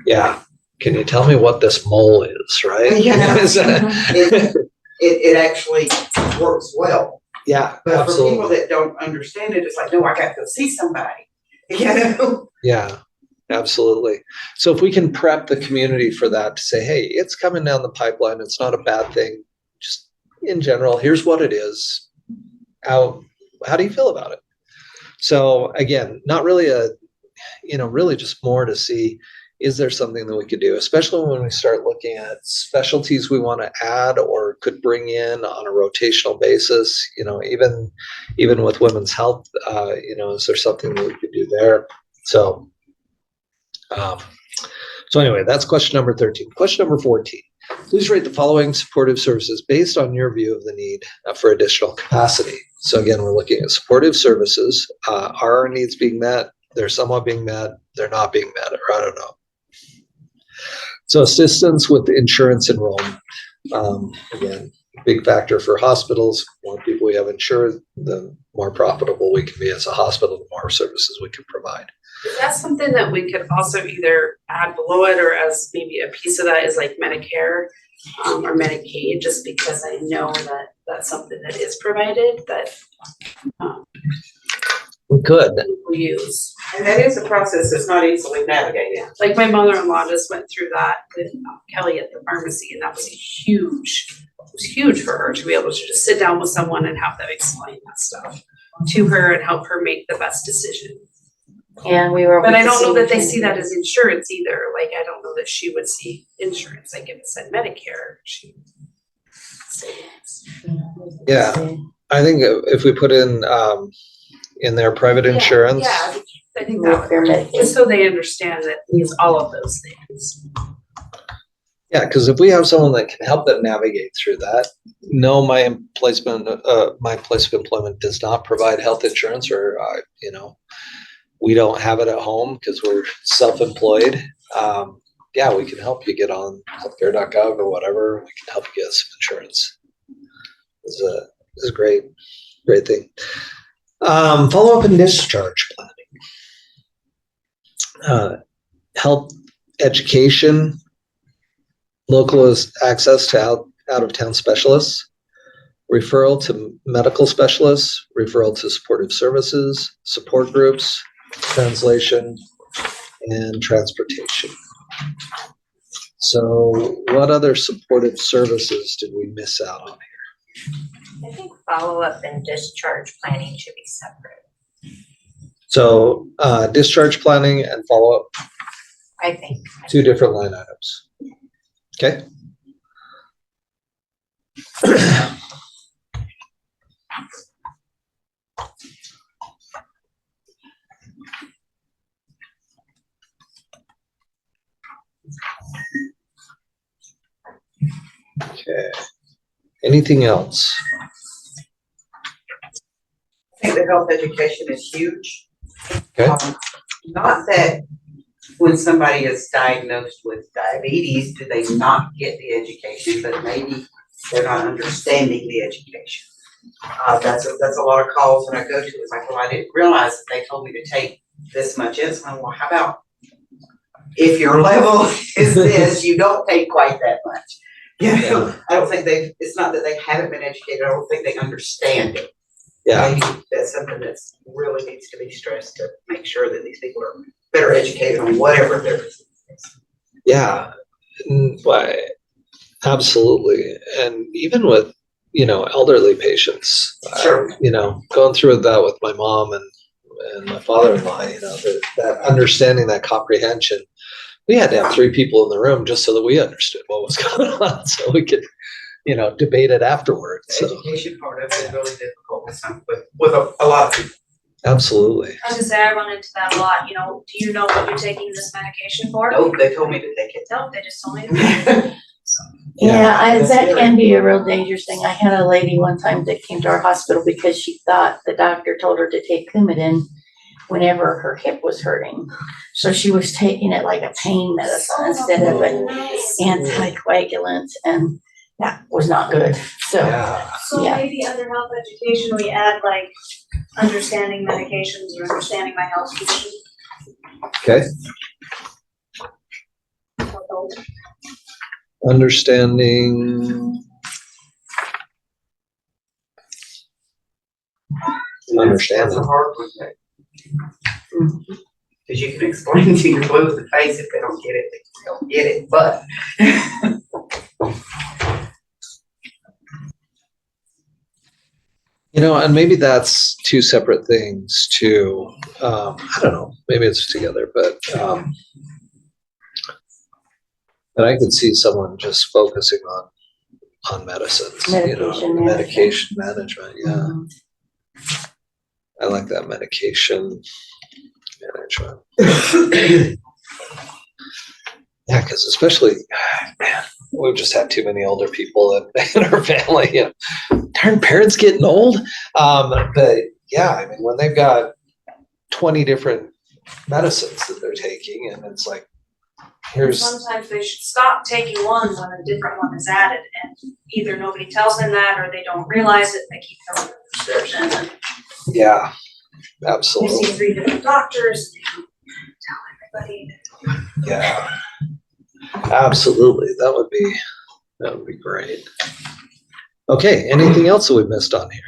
Yeah. Can you tell me what this mole is, right? Yeah. It actually works well. Yeah, but absolutely. For people that don't understand it, it's like, no, I got to go see somebody. Yeah, absolutely. So if we can prep the community for that, to say, hey, it's coming down the pipeline, it's not a bad thing. Just in general, here's what it is. How do you feel about it? So again, not really really just more to see, is there something that we could do, especially when we start looking at specialties we want to add or could bring in on a rotational basis, even with women's health, is there something that we could do there? So anyway, that's question number 13. Question number 14. Please rate the following supportive services based on your view of the need for additional capacity. So again, we're looking at supportive services. Are our needs being met? They're somewhat being met. They're not being met, or I don't know. So assistance with insurance enrollment. Again, big factor for hospitals. The more people we have insured, the more profitable we can be as a hospital, the more services we can provide. Is that something that we could also either add below it, or as maybe a piece of that is like Medicare or Medicaid, just because I know that that's something that is provided that we could. We use. And that is a process that's not easily navigated. Like my mother-in-law just went through that with Kelly at the pharmacy, and that was huge. It was huge for her to be able to just sit down with someone and have them explain that stuff to her and help her make the best decision. Yeah, we were. But I don't know that they see that as insurance either. Like, I don't know that she would see insurance. Like if it said Medicare, she would say Yeah, I think if we put in their private insurance. Yeah, I think that would, just so they understand that it means all of those things. Yeah, because if we have someone that can help them navigate through that, no, my place of employment does not provide health insurance, or we don't have it at home because we're self-employed. Yeah, we can help you get on healthcare.gov or whatever. We can help you get some insurance. This is a great thing. Follow-up and discharge planning. Health education, local access to out-of-town specialists, referral to medical specialists, referral to supportive services, support groups, translation, and transportation. So what other supportive services did we miss out on here? I think follow-up and discharge planning should be separate. So discharge planning and follow-up. I think. Two different line items. Okay. Okay. Anything else? I think the health education is huge. Okay. Not that when somebody is diagnosed with diabetes, do they not get the education, but maybe they're not understanding the education. That's a lot of calls when I go to. It's like, well, I didn't realize that they told me to take this much insulin. Well, how about if your level is this, you don't take quite that much. Yeah, I don't think it's not that they haven't been educated, I don't think they understand it. Yeah, Maybe that's something that's really needs to be stressed to make sure that these people are better educated on whatever they're. yeah, why, absolutely. And even with, elderly patients, Sure. going through that with my mom and my father-in-law, that understanding, that comprehension. We had to have 3 people in the room just so that we understood what was going on, so we could, debate it afterwards. The So education part of it is really difficult with a lot of people. absolutely. I was gonna say, I run into that a lot, do you know what you're taking this medication for? Nope, they told me to take it. Nope, they just told me to take it. Yeah, That's that scary. can be a real dangerous thing. I had a lady one time that came to our hospital because she thought the doctor told her to take Coumadin whenever her hip was hurting. So she was taking it like a pain medicine instead of an anticoagulant, and that was not good. So, Yeah. So Yeah. maybe under health education, we add like understanding medications or understanding my health condition. Okay. Understanding. That's a hard one. Because you can explain to your blue the face if they don't get it, they don't get it, but. And maybe that's 2 separate things too. I don't know, maybe it's together, but I could see someone just focusing on medicines, medication management. Yeah. Mhm. I like that, medication management. Yeah, because especially, man, we've just had too many older people in our family. Darn, parents getting old. But yeah, I mean, when they've got 20 different medicines that they're taking, and it's like, here's. Sometimes they should stop taking one when a different one is added, and either nobody tells them that or they don't realize it, they keep filling the prescription. And Yeah, they absolutely. see 3 different doctors, and they don't tell everybody. Yeah, absolutely. That would be great. Okay, anything else that we missed on here?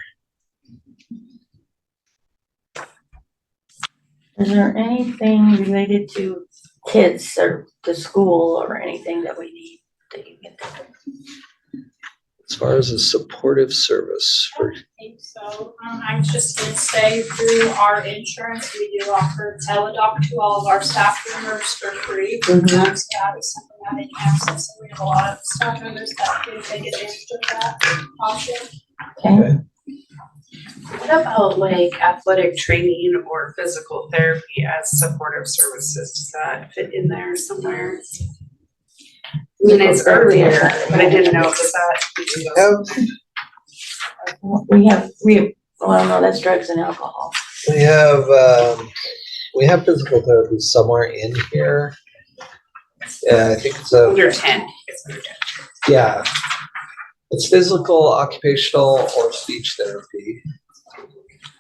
Is there anything related to kids or to school or anything that we need that you can think of? As far as a supportive service for, I think so. I'm just gonna say through our insurance, we do offer teledoc to all of our staff members for free. So that is something that they can access, and we have a lot of staff members that do take advantage of that option. Okay. What about like athletic training or physical therapy as supportive services? Does that fit in there somewhere? And it's earlier, but I didn't know, was that? Well, no, that's drugs and alcohol. we have physical therapy somewhere in here. Yeah, I think it's Under 10. It's under 10. yeah. It's physical, occupational, or speech therapy.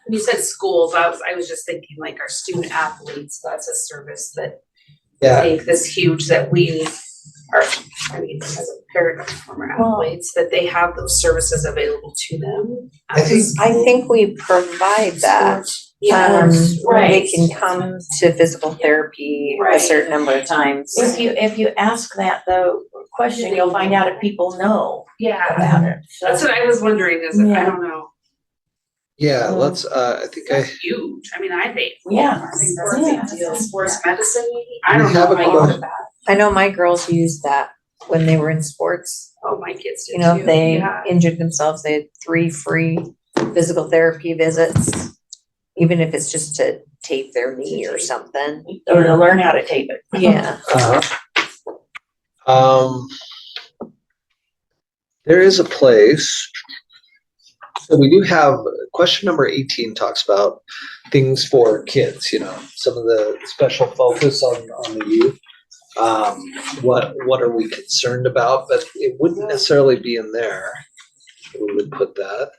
When you said schools, I was just thinking like our student athletes, that's a service that Yeah, take this huge that we are, I mean, as a parent of former athletes, that they have those services available to them. I think- I think we provide that. Yeah, Where they can come to physical therapy a Right. certain number of times. If you ask that though question, you'll find out if people know yeah, about it. So that's what I was wondering, is I don't know, yeah. Let's. I think that's huge, I mean, I think. yeah. I think that's a Yeah. big deal, sports medicine, maybe? I We don't have know a how you question. do that. I know my girls used that when they were in sports. Oh, my kids did You know, too, if they yeah. injured themselves, they had 3 free physical therapy visits, even if it's just to tape their knee or something. Or to learn how to tape it. Yeah. There is a place. So we do have question number 18 talks about things for kids. Some of the special focus on the youth. What are we concerned about? But it wouldn't necessarily be in there. We would put that.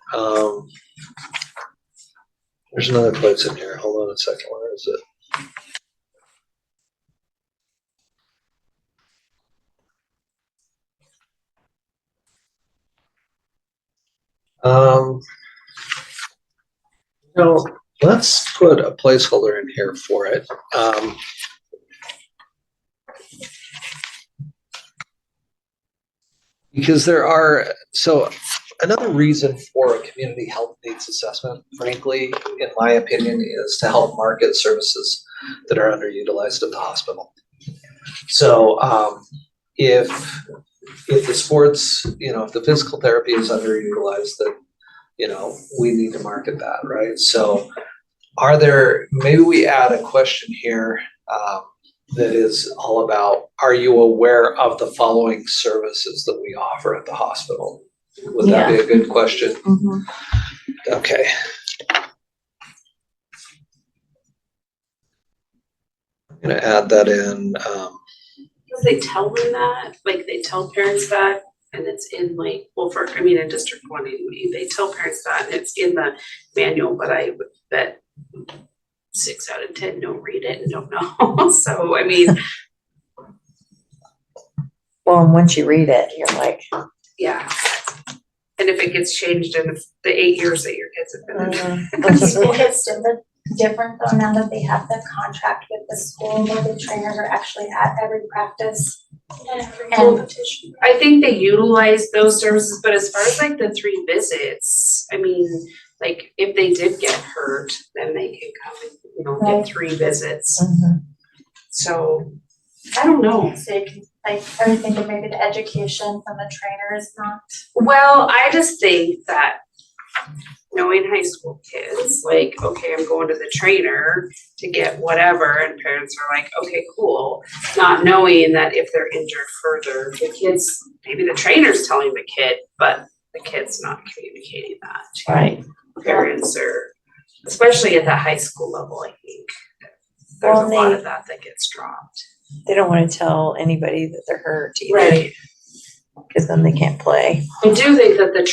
There's another place in here. Hold on a second. Where is it? No, let's put a placeholder in here for it. Because so another reason for a community health needs assessment, frankly, in my opinion, is to help market services that are underutilized at the hospital. So if the sports, if the physical therapy is underutilized, then, we need to market that, right? So maybe we add a question here that is all about, are you aware of the following services that we offer at the hospital? Would that be a good question? Mhm. Okay. I'm gonna add that in. Because they tell them that, like they tell parents that, and it's in like, in District 1 anyway, they tell parents that, and it's in the manual, but I would bet 6 out of 10 don't read it and don't know. So, I mean, Well, and once you read it, you're like, yeah. And if it gets changed in the 8 years that your kids have been in. Do you think it's different though now that they have the contract with the school, where the trainers are actually at every practice? And I think they utilize those services, but as far as like the 3 visits, I mean, like if they did get hurt, then they can come and, Right. get 3 visits. So I don't know. so you can, like, are you thinking maybe the education from the trainer is not? Well, I just think that knowing high school kids, like, okay, I'm going to the trainer to get whatever, and parents are like, okay, cool. Not knowing that if they're injured further, the kids, maybe the trainer's telling the kid, but the kid's not communicating that to Right. parents, or especially at that high school level, I think. There's Well, a lot of that gets dropped. they don't want to tell anybody that they're hurt either. Right. Because then they can't play. I do think that that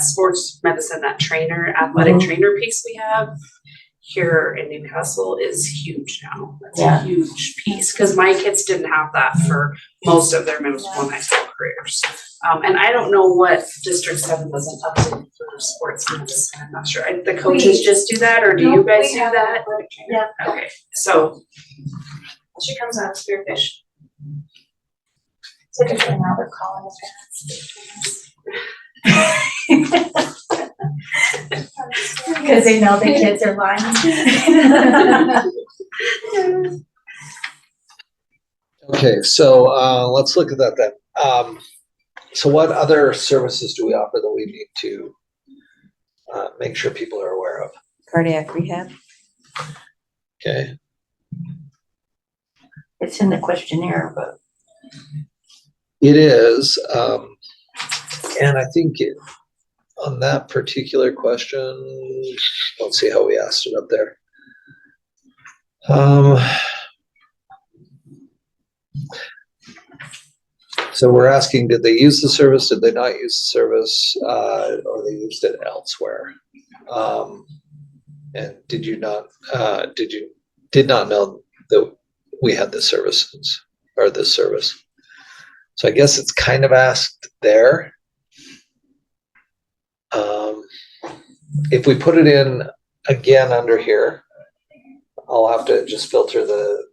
sports medicine, that athletic trainer piece we have here in Newcastle is huge now. That's a huge piece, because my kids didn't have that for most of their middle school and high school careers. And I don't know what District 7 wasn't up to for sports medicine. I'm not sure. The coaches just do that, or do you guys do that? Yeah. Okay, so she comes out of Spearfish. So different now they're calling the parents. Because they know the kids are lying. Okay, so let's look at that then. So what other services do we offer that we need to make sure people are aware of? Cardiac rehab. Okay. It's in the questionnaire, but It is, and I think on that particular question, let's see how we asked it up there. So we're asking, did they use the service? Did they not use the service? Or they used it elsewhere? And did not know that we had this services or this service? So I guess it's kind of asked there. If we put it in again under here, I'll have to just filter the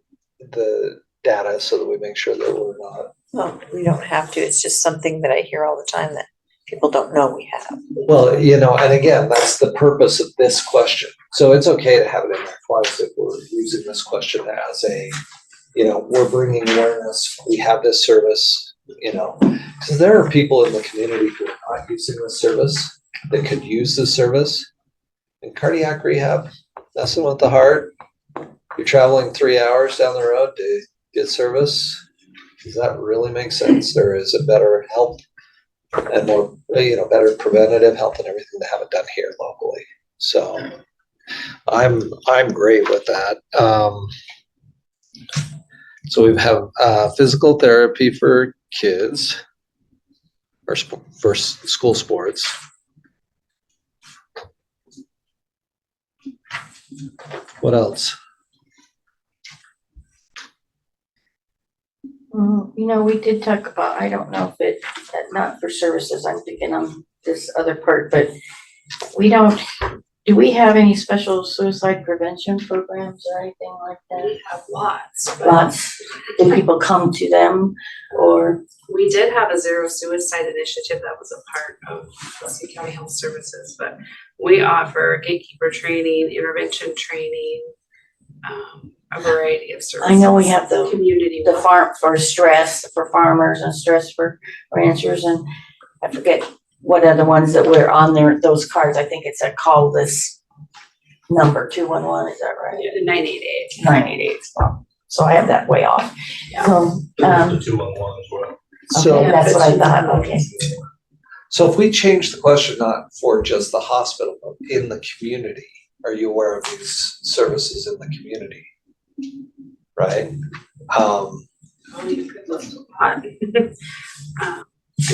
data so that we make sure that we're not. Well, we don't have to. It's just something that I hear all the time that people don't know we have. Well, and again, that's the purpose of this question. So it's okay to have it in there twice if we're using this question as a, we're bringing awareness. We have this service, because there are people in the community who are not using this service that could use this service. And cardiac rehab, messing with the heart, you're traveling 3 hours down the road to get service. Does that really make sense? Or is it better health and more, better preventative health and everything to have it done here locally? So I'm great with that. So we have physical therapy for kids or for school sports. What else? You know, we did talk about, I don't know if it, not for services, I'm thinking on this other part, but do we have any special suicide prevention programs or anything like that? We have lots, but Lots, do people come to them or? we did have a zero suicide initiative that was a part of Weston County Health Services, but we offer gatekeeper training, intervention training, a variety of services. I know we have the community. farm for stress for farmers and stress for ranchers, and I forget what other ones that were on there, those cards. I think it's a call this number 211, is that right? 988. 988. So I have that way off. So, The 211 as well. So, okay, that's what I thought, okay. so if we change the question, not for just the hospital, but in the community, are you aware of these services in the community? Right? Oh, you could list a lot. I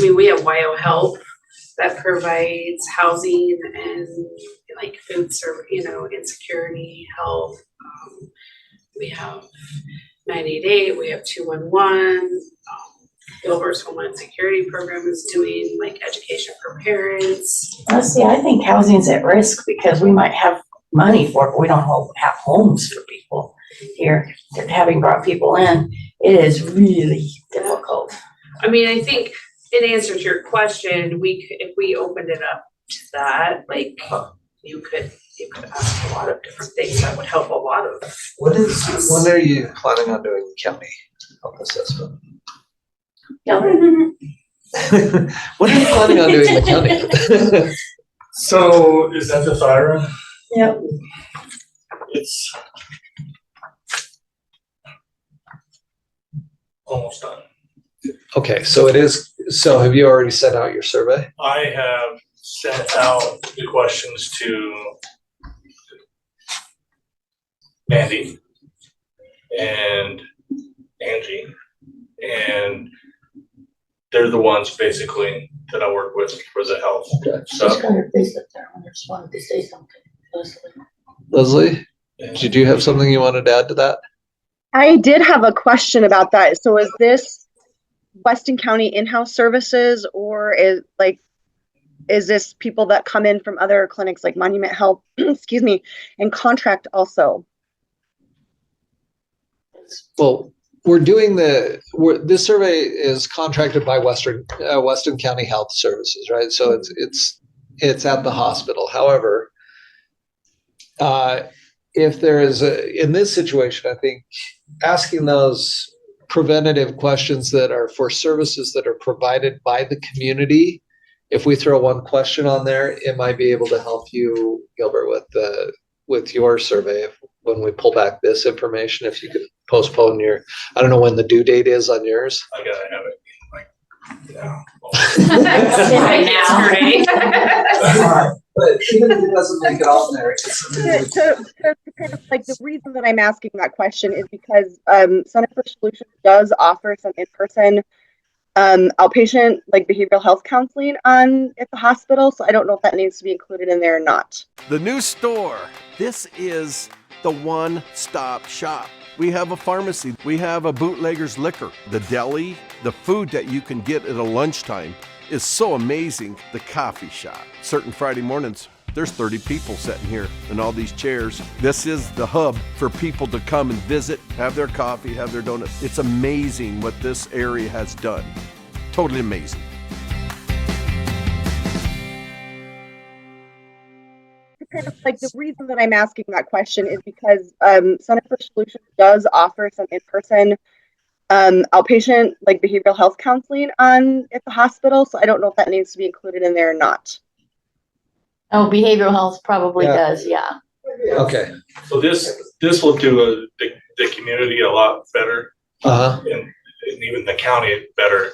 mean, we have WYO Help that provides housing and like food service, insecurity, help. We have 988, we have 211. Gilbert's Homeland Security Program is doing like education for parents. See, I think housing's at risk because we might have money for it, but we don't have homes for people here. Having brought people in, it is really difficult. I mean, I think in answer to your question, if we opened it up to that, like you could ask a lot of different things that would help a lot of us. When are you planning on doing the county health assessment? Yeah. When are you planning on doing the county? So is that the Thyra? Yep. It's almost done. Okay, so it is, so have you already sent out your survey? I have sent out the questions to Andy and Angie, and they're the ones basically that I work with for the health stuff. Just got her face up there. I just wanted to say something. Leslie, did you have something you wanted to add to that? I did have a question about that. So is this Weston County in-house services, or is this people that come in from other clinics like Monument Health, excuse me, and contract also? Well, we're doing this survey is contracted by Weston County Health Services, right? So it's at the hospital. However, if there is in this situation, I think asking those preventative questions that are for services that are provided by the community, if we throw one question on there, it might be able to help you, Gilbert, with your survey when we pull back this information. If you could postpone I don't know when the due date is on yours. I gotta have it now. Yesterday. But even if it doesn't make it on there, it's So kind of like the reason that I'm asking that question is because Center for Solutions does offer some in-person outpatient like behavioral health counseling at the hospital. So I don't know if that needs to be included in there or not. The new store. This is the one-stop shop. We have a pharmacy. We have a bootlegger's liquor. The deli, the food that you can get at a lunchtime is so amazing. The coffee shop. Certain Friday mornings, there's 30 people sitting here in all these chairs. This is the hub for people to come and visit, have their coffee, have their donuts. It's amazing what this area has done. Totally amazing. Kind of like the reason that I'm asking that question is because Center for Solutions does offer some in-person outpatient like behavioral health counseling at the hospital. So I don't know if that needs to be included in there or not. Oh, behavioral health probably Yeah. does, yeah. okay. So this will do the community a lot better, and even the county better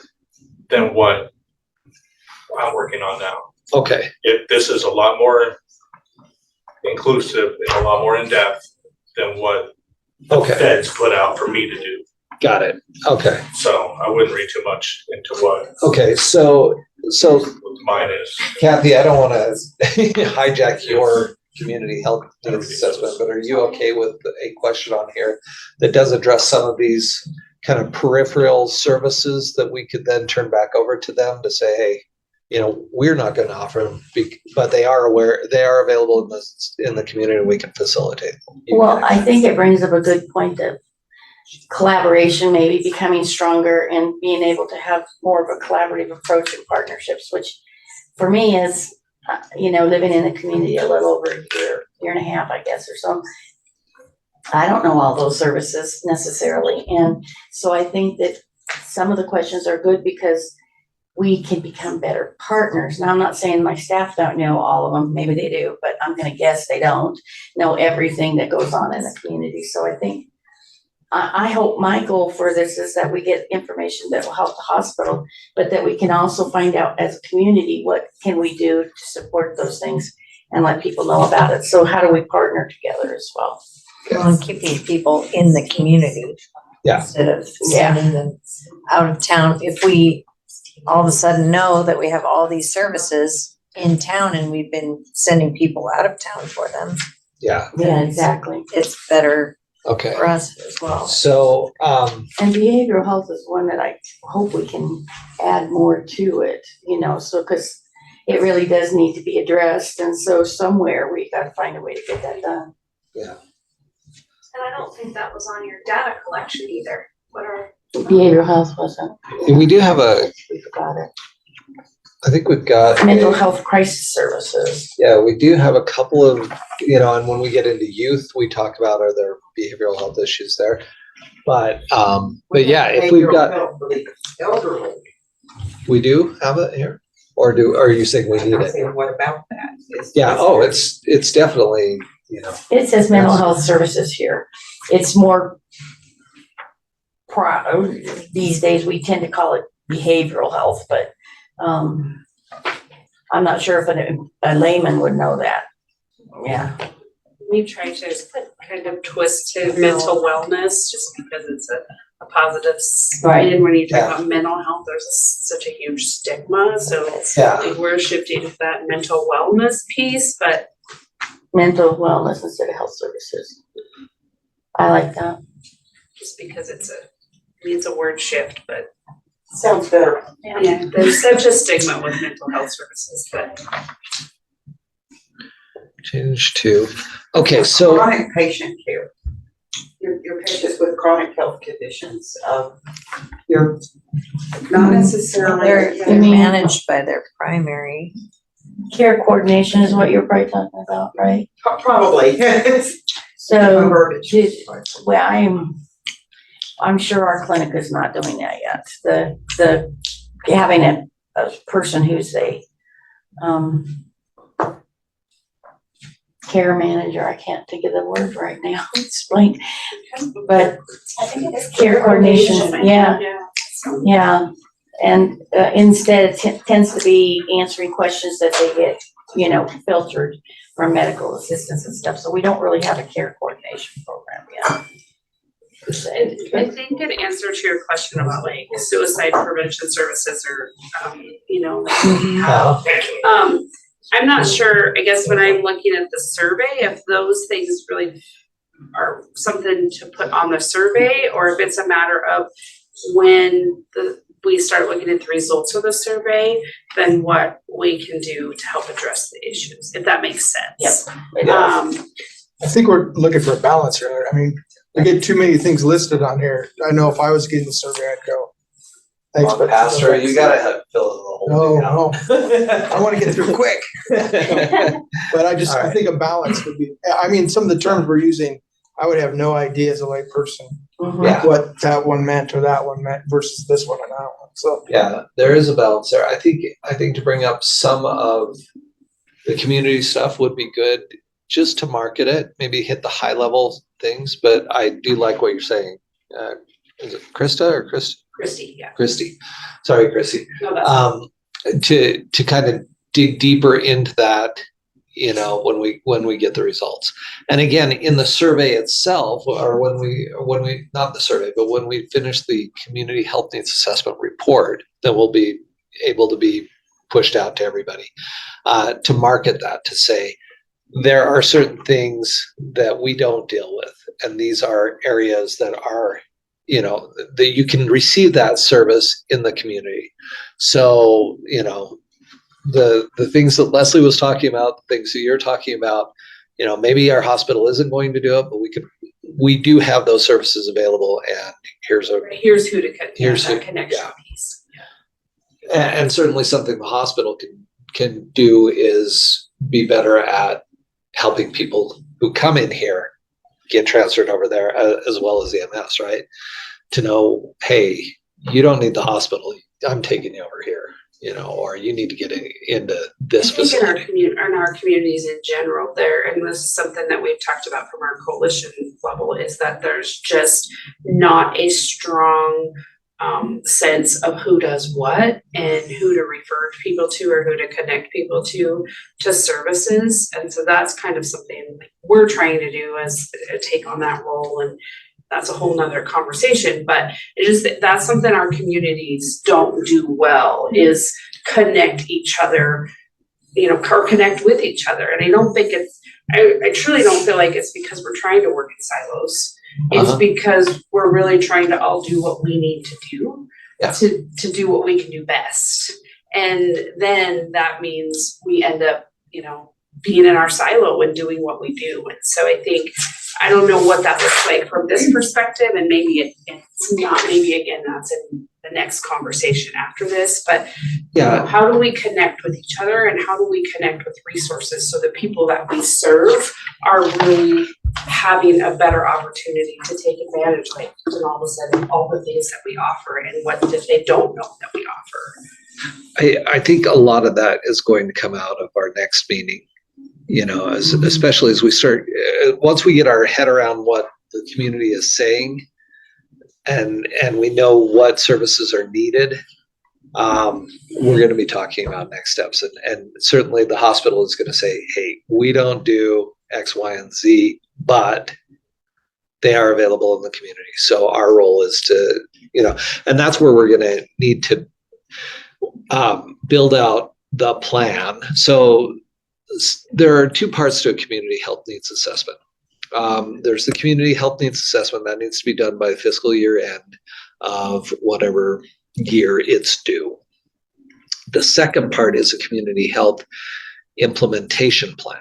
than what I'm working on now. Okay. This is a lot more inclusive and a lot more in depth than what the Okay. feds put out for me to do. Got it. Okay. So I wouldn't read too much into what Okay. So mine is. Kathy, I don't want to hijack your community health needs assessment, but are you okay with a question on here that does address some of these kind of peripheral services that we could then turn back over to them to say, hey, we're not going to offer them, but they are available in the community, and we can facilitate them. Well, I think it brings up a good point of collaboration, maybe becoming stronger and being able to have more of a collaborative approach and partnerships, which for me is, living in the community a little over a year and a half, I guess, or so. I don't know all those services necessarily. And so I think that some of the questions are good because we can become better partners. Now, I'm not saying my staff don't know all of them. Maybe they do, but I'm going to guess they don't know everything that goes on in the community. So I think, I hope my goal for this is that we get information that will help the hospital, but that we can also find out as a community, what can we do to support those things and let people know about it. So how do we partner together as well? Well, and keeping people in the community. Yeah. Instead of sending them out of town. If we all of a sudden know that we have all these services in town and we've been sending people out of town for them. Yeah. Yeah, exactly. It's better Okay. for us as well. So, and behavioral health is one that I hope we can add more to it, so, because it really does need to be addressed. And so somewhere we got to find a way to get that done. Yeah. And I don't think that was on your data collection either. What are Behavioral health wasn't. We do have We forgot it. I think we've got Mental health crisis services. Yeah, we do have a couple of, and when we get into youth, we talk about are there behavioral health issues there. But yeah, if we've got Elderly. We do have it here? Or are you saying we need I it? say, what about that? Yeah, it's definitely, It says mental health services here. It's more these days we tend to call it behavioral health, but I'm not sure if a layman would know that. Yeah. We've tried to kind of twist to mental wellness just because it's a positive Right. spin. When you talk about mental health, there's such a huge stigma. So Yeah. like we're shifting to that mental wellness piece, but Mental wellness instead of health services. I like that. just because it's a word shift, but Sounds better. yeah, there's such a stigma with mental health services, but change to, okay, so. Chronic patient care. Your patients with chronic health conditions, you're not necessarily. They're managed by their primary. Care coordination is what you're probably talking about, right? Probably. So, I'm sure our clinic is not doing that yet. The having a person who's a care manager, I can't think of the word right now, it's blank, but I think it is care coordination, yeah. And instead it tends to be answering questions that they get, filtered from medical assistants and stuff. So we don't really have a care coordination program yet. I think in answer to your question about like suicide prevention services or, I'm not sure, I guess when I'm looking at the survey, if those things really are something to put on the survey, or if it's a matter of when we start looking at the results of the survey, then what we can do to help address the issues, if that makes sense. Yep. I think we're looking for a balance here. I mean, we get too many things listed on here. I know if I was getting the survey, I'd go. Thanks, but Pastor, you gotta fill in the whole thing out. I want to get through quick. But I think a balance would be, some of the terms we're using, I would have no idea as a lay person Yeah. what that one meant or that one meant versus this one and that one. So Yeah, there is a balance there. I think to bring up some of the community stuff would be good just to market it, maybe hit the high level things, but I do like what you're saying. Is it Krista or Christy, yeah. Christy. Sorry, Christy. No, that's To kind of dig deeper into that, when we get the results. And again, in the survey itself, or when we not the survey, but when we finish the community health needs assessment report, then we'll be able to be pushed out to everybody, to market that, to say there are certain things that we don't deal with, and these are areas that our that you can receive that service in the community. So, the things that Leslie was talking about, the things that you're talking about, maybe our hospital isn't going to do it, but we do have those services available, and here's who to That connection piece. and certainly something the hospital can do is be better at helping people who come in here get transferred over there, as well as the MS, right? To know, hey, you don't need the hospital. I'm taking you over here, or you need to get into this facility. In our communities in general, and this is something that we've talked about from our coalition level, is that there's just not a strong sense of who does what and who to refer people to or who to connect people to services. And so that's kind of something we're trying to do as a take on that role. And that's a whole nother conversation, but that's something our communities don't do well, is connect each other, or connect with each other. And I don't think I truly don't feel like it's because we're trying to work in silos. It's because we're really trying to all do what we need to do to do what we can do best. And then that means we end up, being in our silo and doing what we do. And so I don't know what that looks like from this perspective, and maybe it's not, maybe again, that's in the next conversation after this, but how do we connect with each other, and how do we connect with resources so that people that we serve are really having a better opportunity to take advantage, like, and all of a sudden, all the things that we offer and what that they don't know that we offer. I think a lot of that is going to come out of our next meeting. Especially as we start, once we get our head around what the community is saying, and we know what services are needed, we're going to be talking about next steps. And certainly the hospital is going to say, hey, we don't do X, Y, and Z, but they are available in the community. So our role is to, and that's where we're going to need to build out the plan. So there are two parts to a community health needs assessment. There's the community health needs assessment that needs to be done by fiscal year end of whatever year it's due. The second part is a community health implementation plan.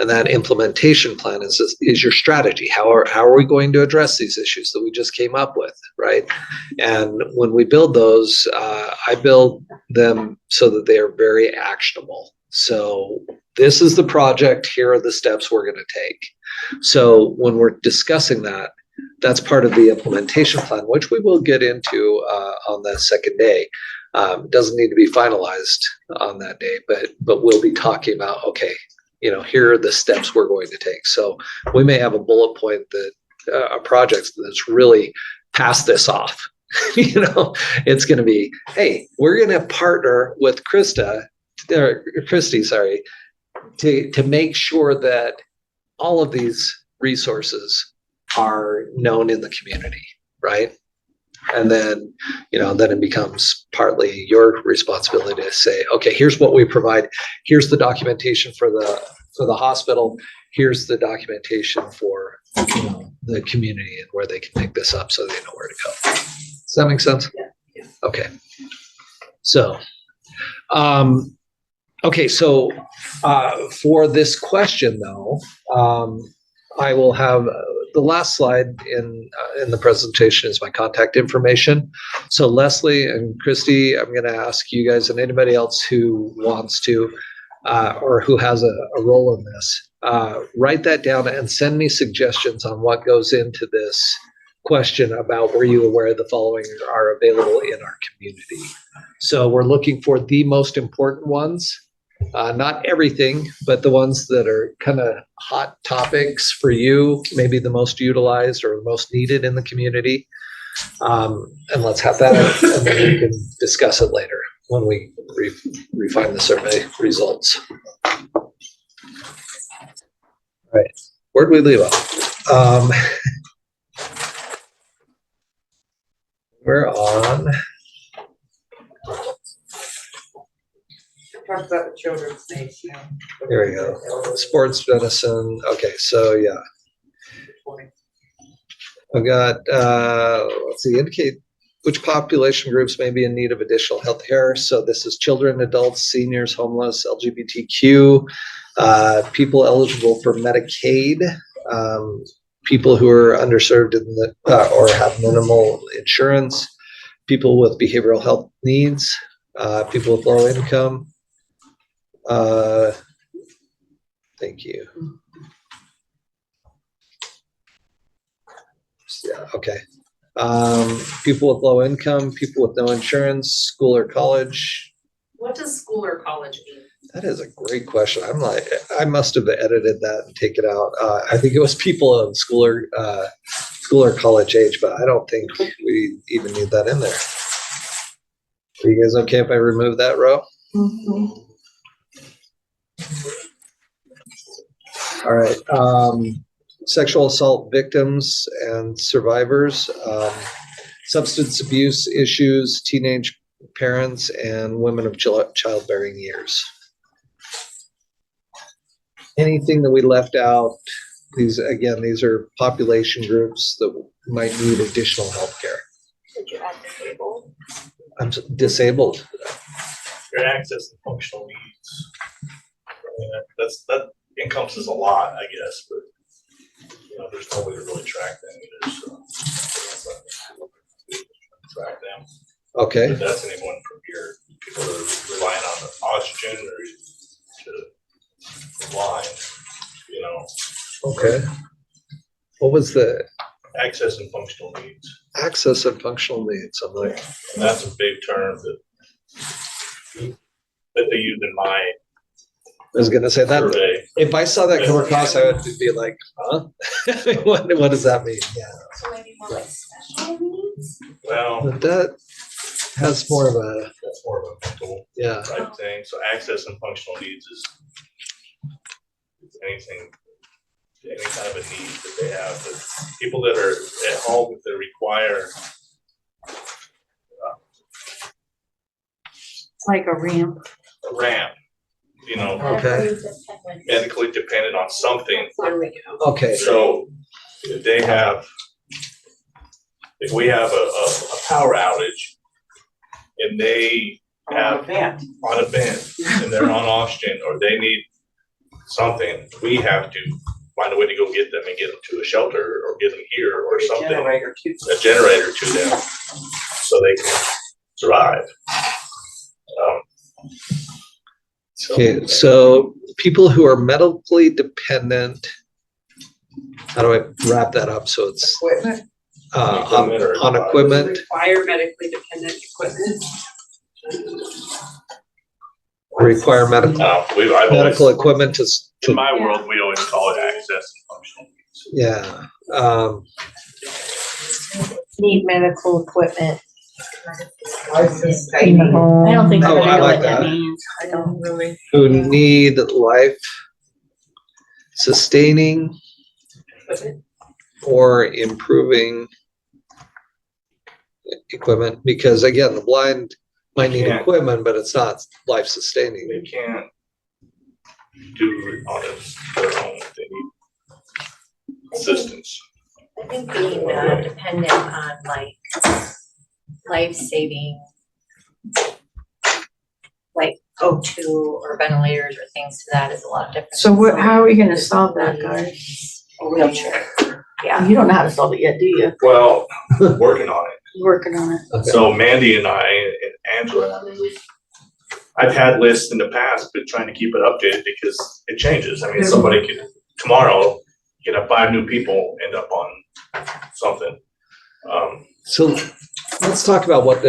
And that implementation plan is your strategy. How are we going to address these issues that we just came up with, right? And when we build those, I build them so that they are very actionable. So this is the project, here are the steps we're going to take. So when we're discussing that, that's part of the implementation plan, which we will get into on the second day. Doesn't need to be finalized on that day, but we'll be talking about, okay, here are the steps we're going to take. So we may have a bullet point that a project that's really pass this off. It's going to be, hey, we're going to partner with Christy, to make sure that all of these resources are known in the community, right? And then, then it becomes partly your responsibility to say, okay, here's what we provide. Here's the documentation for the hospital. Here's the documentation for the community and where they can pick this up so they know where to go. Does that make sense? Yeah. Okay. So, so for this question though, I will have the last slide in the presentation is my contact information. So Leslie and Christy, I'm going to ask you guys and anybody else who wants to or who has a role in this, write that down and send me suggestions on what goes into this question about were you aware the following are available in our community. So we're looking for the most important ones. Not everything, but the ones that are kind of hot topics for you, maybe the most utilized or the most needed in the community. And let's have that, and then we can discuss it later when we refine the survey results. All right, where'd we leave off? We're on. Talk about the children's things, Here we go. Sports medicine. Okay, so yeah. I've got, let's see, indicate which population groups may be in need of additional health care. So this is children, adults, seniors, homeless, LGBTQ, people eligible for Medicaid, people who are underserved in the, or have minimal insurance, people with behavioral health needs, people with low income. Thank you. Yeah, okay. People with low income, people with no insurance, school or college. What does school or college mean? That is a great question. I'm like, I must have edited that and take it out. I think it was people in school or college age, but I don't think we even need that in there. Are you guys okay if I remove that row? Mhm. All right. Sexual assault victims and survivors, substance abuse issues, teenage parents, and women of childbearing years. Anything that we left out, these are population groups that might need additional health care. Did you add disabled? I'm disabled. Your access and functional needs. I mean, that encompasses a lot, I guess, but there's no way to really track them either. So track them. Okay. But that's anyone from your people that are relying on the oxygen or to blind, Okay. What was the access and functional needs? access and functional needs? I'm like, And that's a big term that they use in my I was gonna say that survey. if I saw that come across, I would be like, huh? what does that mean? Yeah. So maybe more like special needs? Well, But that has more of a, that's more of a mental yeah. type thing. So access and functional needs is anything, any kind of a need that they have. But people that are at home that require Like a ramp. a ramp, Okay. medically dependent on something. There we go. Okay. So if we have a power outage and they have on a vent and they're on oxygen or they need something, we have to find a way to go get them and get them to a shelter or get them here or something. A generator to them so they can survive. Okay, so people who are medically dependent, how do I wrap that up so it's on equipment? Require medically dependent equipment. Require medical I've always, equipment in my world, we always call it access and functional needs. Yeah. Need medical equipment Sustaining. in the home. I don't think I Oh, I know like what that that. means. I don't really. Who need life sustaining or improving equipment, because again, the blind might need Yeah. equipment, but it's not life sustaining. They can't do it on their own. They need assistance. I think being dependent on like life-saving, like O2 or ventilators or things to that is a lot different. So what, how are we gonna solve that, guys? A wheelchair. Yeah. You don't know how to solve it yet, do you? Well, working on it. Working on it. Okay. So Mandy and I and Angela, I mean, I've had lists in the past, but trying to keep it updated because it changes. I mean, somebody could, tomorrow, you could have 5 new people end up on something. So let's talk about what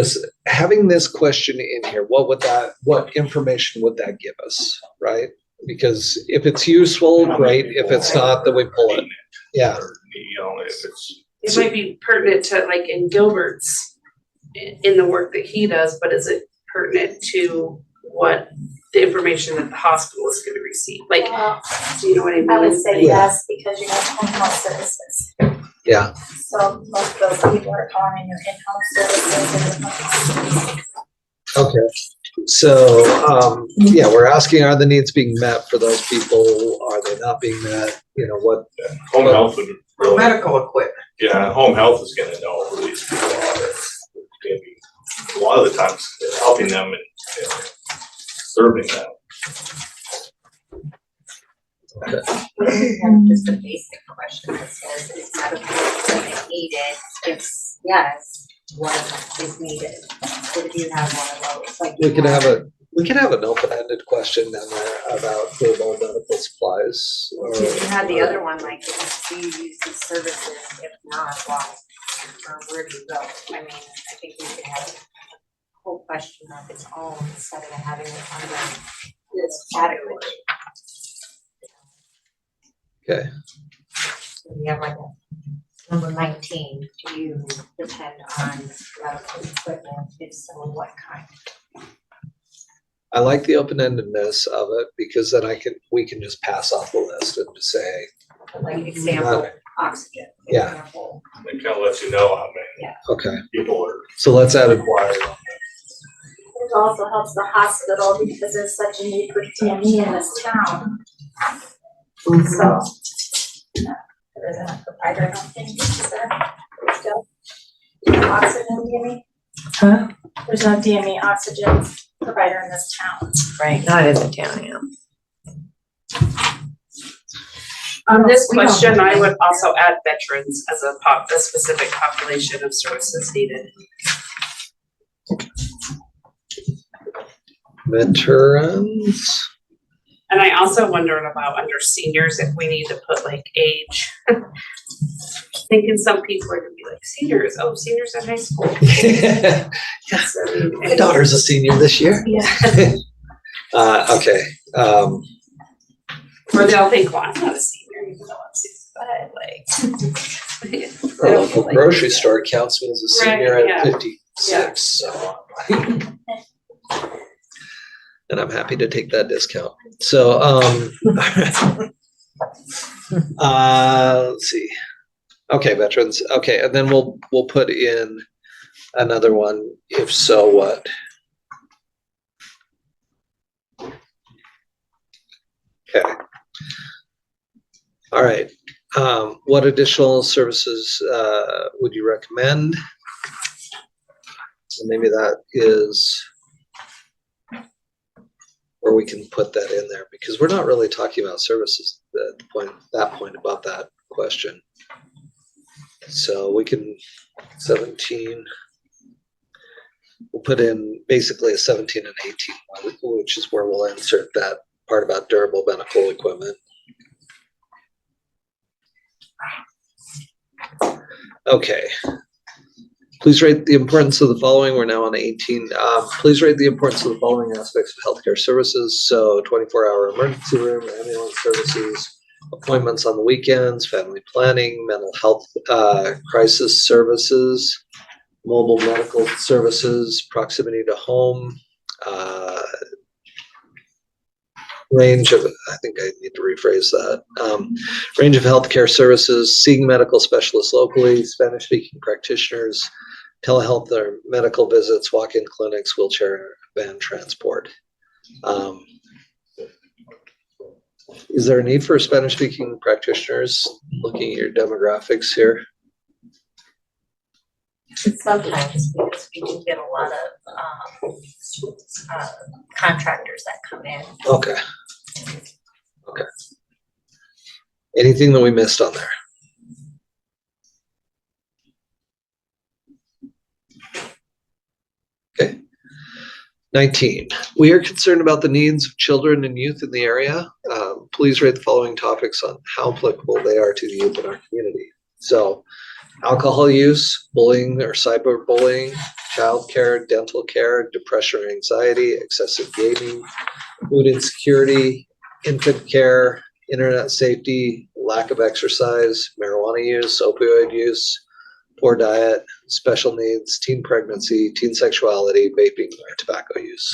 having this question in here, what information would that give us, right? Because if it's useful, great. If it's not, then we pull it. Yeah. If it's. It might be pertinent to like in Gilbert's, in the work that he does, but is it pertinent to what the information that the hospital is gonna receive? Like, do you know what I mean? I would say Yeah. yes, because you have home health services. Yeah. So most of those people are calling in your in-home services. Okay. So, yeah, we're asking, are the needs being met for those people? Are they not being met? What? Home health would For medical equipment. Yeah, home health is gonna know who these people are. It's gonna be, a lot of the times, helping them and serving them. Just a basic question that says, is medical equipment needed? If yes, what is needed? What if you have one of those? Like We could have an open-ended question down there about durable medical supplies. you had the other one, like, do you use these services? If not, why? Or where do you go? I mean, I think we could have a whole question of its own instead of having it under this category. Okay. So we have like a number 19, do you depend on medical equipment? If so, what kind? I like the open-endedness of it because then we can just pass off the list and just say, Like example, oxygen. Yeah. Example. It kind of lets you know how many okay, people are so let's add it. required. It also helps the hospital because there's such a need for TME in this town. So. There isn't a provider, I don't think, is there? Still. Oxygen, DME? Huh? There's no DME oxygen provider in this town. Right, not in the town, yeah. On this We don't question, have I any. would also add veterans as a specific population of services needed. Veterans. And I also wondered about under seniors, if we need to put like age. Thinking some people are gonna be like, seniors, oh, seniors in high school. Yeah, So, my daughter's a senior this year. Yeah. Okay. Or they'll think, well, I'm not a senior, even though I'm 65, like. Our local grocery store counts me as a senior Right, at yeah. 56, so. And I'm happy to take that discount. So, let's see. Okay, veterans. Okay, and then we'll put in another one. If so, what? Okay. All right. What additional services would you recommend? And maybe that is where we can put that in there because we're not really talking about services at that point about that question. So we can 17. We'll put in basically a 17 and 18 one, which is where we'll insert that part about durable medical equipment. Okay. Please rate the importance of the following. We're now on 18. Please rate the importance of the following aspects of healthcare services. So 24-hour emergency room, ambulance services, appointments on the weekends, family planning, mental health crisis services, mobile medical services, proximity to home, range of, I think I need to rephrase that, range of healthcare services, seeing medical specialists locally, Spanish-speaking practitioners, telehealth or medical visits, walk-in clinics, wheelchair van transport. Is there a need for Spanish-speaking practitioners? Looking at your demographics here. Sometimes because we do get a lot of contractors that come in. Okay. Okay. Anything that we missed on there? Okay. 19. We are concerned about the needs of children and youth in the area. Please rate the following topics on how applicable they are to the youth in our community. So, alcohol use, bullying or cyberbullying, childcare, dental care, depression or anxiety, excessive gaming, food insecurity, infant care, internet safety, lack of exercise, marijuana use, opioid use, poor diet, special needs, teen pregnancy, teen sexuality, vaping, or tobacco use.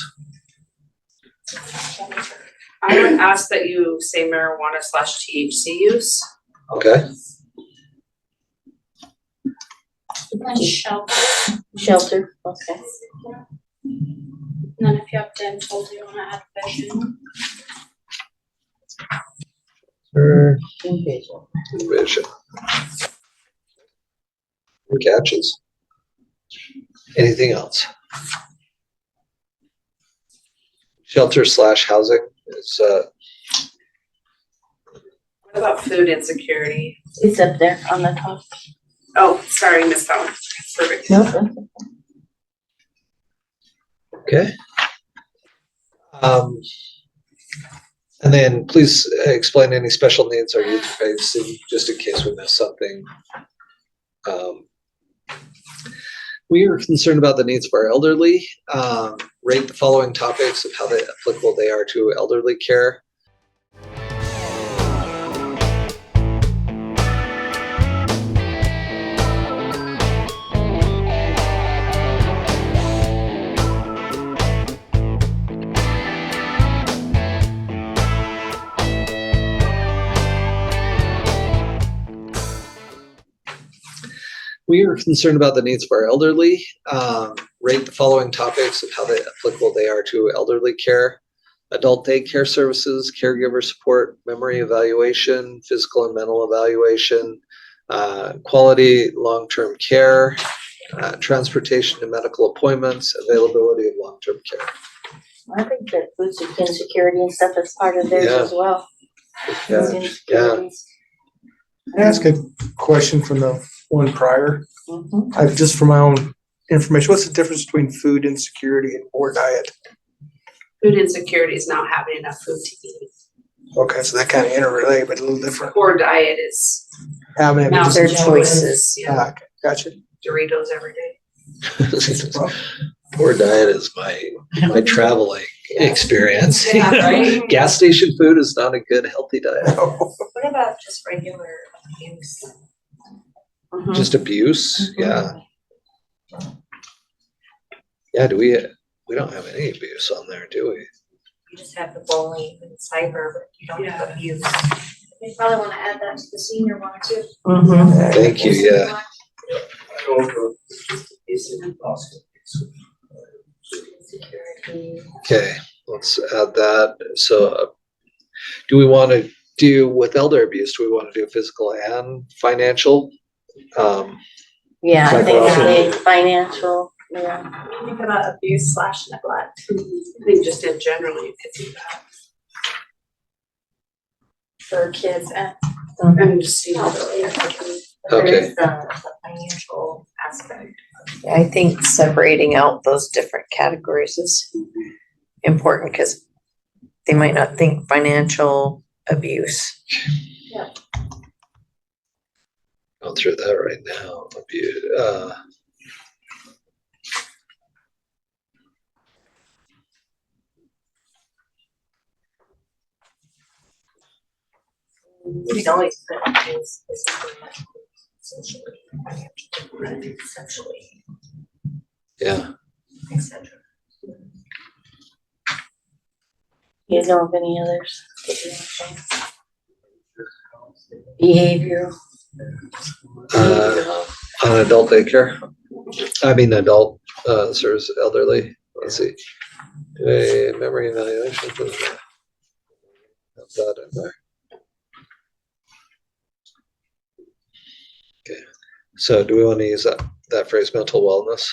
I would ask that you say marijuana/THC use. Okay. And shelter. Shelter, okay. And then if you have dental, do you wanna add vision? Vision. Good catches. Anything else? Shelter/housing is, What about food insecurity? It's up there on the top. Oh, sorry, missed that one. Perfect. Nope. okay. And then please explain any special needs our youth are facing, just in case we miss something. We are concerned about the needs of our elderly. Rate the following topics of how applicable they are to elderly care. We are concerned about the needs of our elderly. Rate the following topics of how applicable they are to elderly care. Adult daycare services, caregiver support, memory evaluation, physical and mental evaluation, quality long-term care, transportation to medical appointments, availability of long-term care. I think that food insecurity and stuff is part of theirs as well. Yeah. Insecurities. Can I ask a question from the one prior? Mhm. Just for my own information, what's the difference between food insecurity and poor diet? Food insecurity is not having enough food to eat. Okay, so that kind of interrelate, but a little different. Poor diet is Having it mountain Their just, choices. Yeah, okay, gotcha. Doritos every day. Poor diet is my traveling experience. Yeah, right? Gas station food is not a good healthy diet. What about just regular abuse? Mhm. Just abuse, yeah. Yeah, we don't have any abuse on there, do we? You just have the bullying and cyber, but you don't have abuse. You probably wanna add that to the senior one too. Mhm. Thank you, yeah. Okay, let's add that. So do we want to do with elder abuse, do we want to do physical and financial? Yeah, I think Psychological. financial, yeah. Think about abuse/neglect. I think just in general, you could do that. For kids and And just, you know, Okay. There's the financial aspect. I think separating out those different categories is important because they might not think financial abuse. Going through that right now. We can always put things socially, financially, sexually, Yeah. etc. You know of any others? Behavioral. On adult daycare, I mean adult service elderly. Let's see. Memory evaluation. Have that in there. Okay. So do we want to use that phrase, mental wellness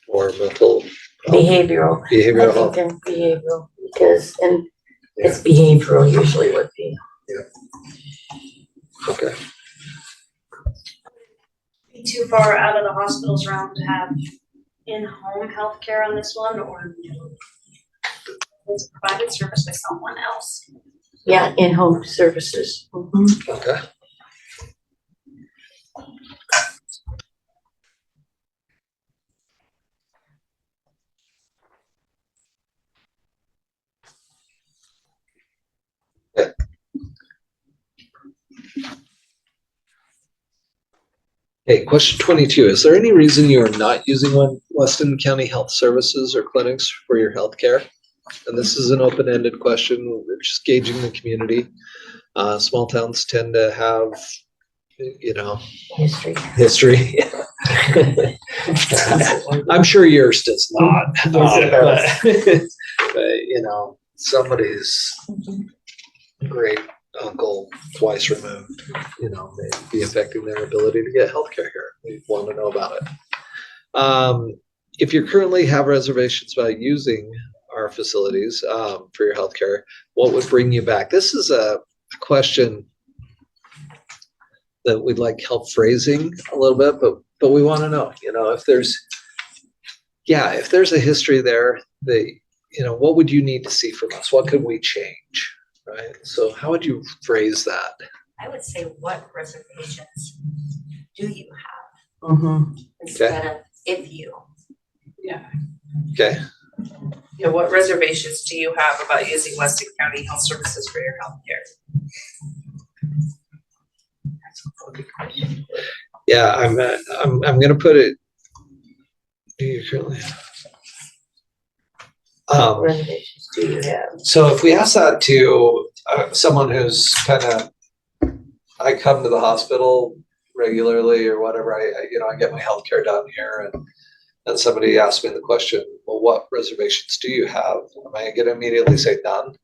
or mental health? Behavioral. Behavioral I health. think they're behavioral because, and it's behavioral usually would be. Okay. be too far out of the hospital's realm to have in-home healthcare on this one, or it's a provided service by someone else. Yeah, in-home services. Mhm. Okay. Okay, question 22. Is there any reason you are not using Weston County Health Services or clinics for your health care? And this is an open-ended question. We're just gauging the community. Small towns tend to have, history. I'm sure yours does not. But, somebody's great uncle twice removed, may be affecting their ability to get healthcare here. We want to know about it. If you currently have reservations about using our facilities for your healthcare, what would bring you back? This is a question that we'd like help phrasing a little bit, but we want to know, if there's a history there that, what would you need to see from us? What could we change? Right? So how would you phrase that? I would say, what reservations do you have? Instead of if you. Yeah. Okay. Yeah, what reservations do you have about using Weston County Health Services for your healthcare? Yeah, I'm going to put it. Do you currently What reservations do you have? So if we ask that to someone who's I come to the hospital regularly or whatever, I get my healthcare done here, and somebody asks me the question, well, what reservations do you have? Am I going to immediately say none?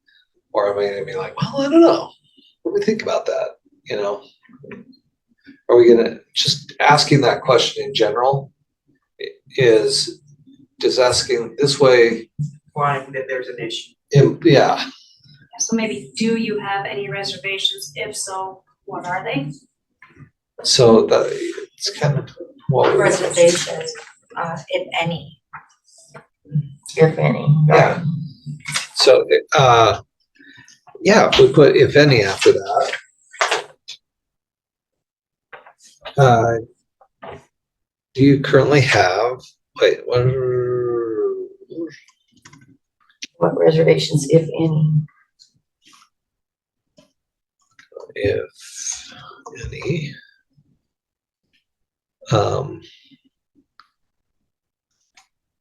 Or am I going to be like, well, I don't know. Let me think about that, Are we going to, just asking that question in general is just asking this way. Implying that there's an issue. Yeah. So maybe, do you have any reservations? If so, what are they? So that it's kind of what Reservations, if any. If any. Yeah. So, if we put if any after that. Do you currently have, What reservations, if any? If any,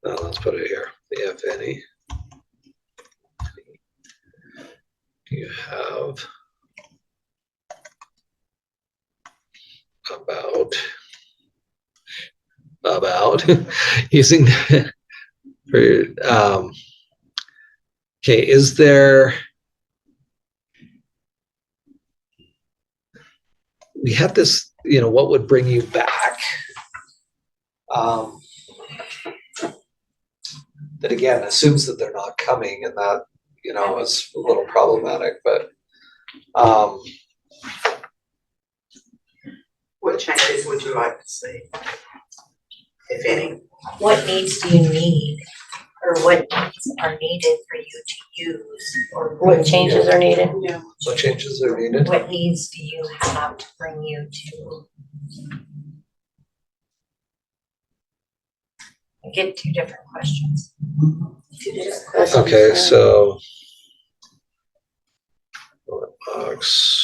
let's put it here. If any, do you have about using for okay, is there, we have this, what would bring you back? That again assumes that they're not coming, and that, is a little problematic, but What changes would you like to see? If any? What needs do you need? Or what needs are needed for you to use? Or What changes are needed? Yeah. what changes are needed? what needs do you have to bring you to? I get two different questions. Okay, so box.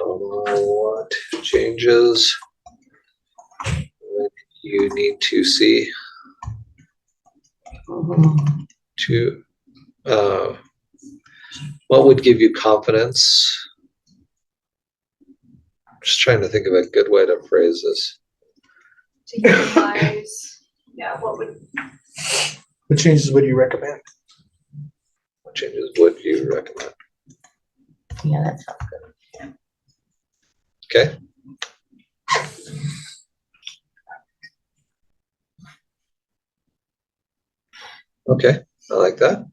What changes would you need to see to what would give you confidence? Just trying to think of a good way to phrase this. To utilize, What changes would you recommend? What changes would you recommend? Yeah, that sounds good. Okay. Okay, I like that.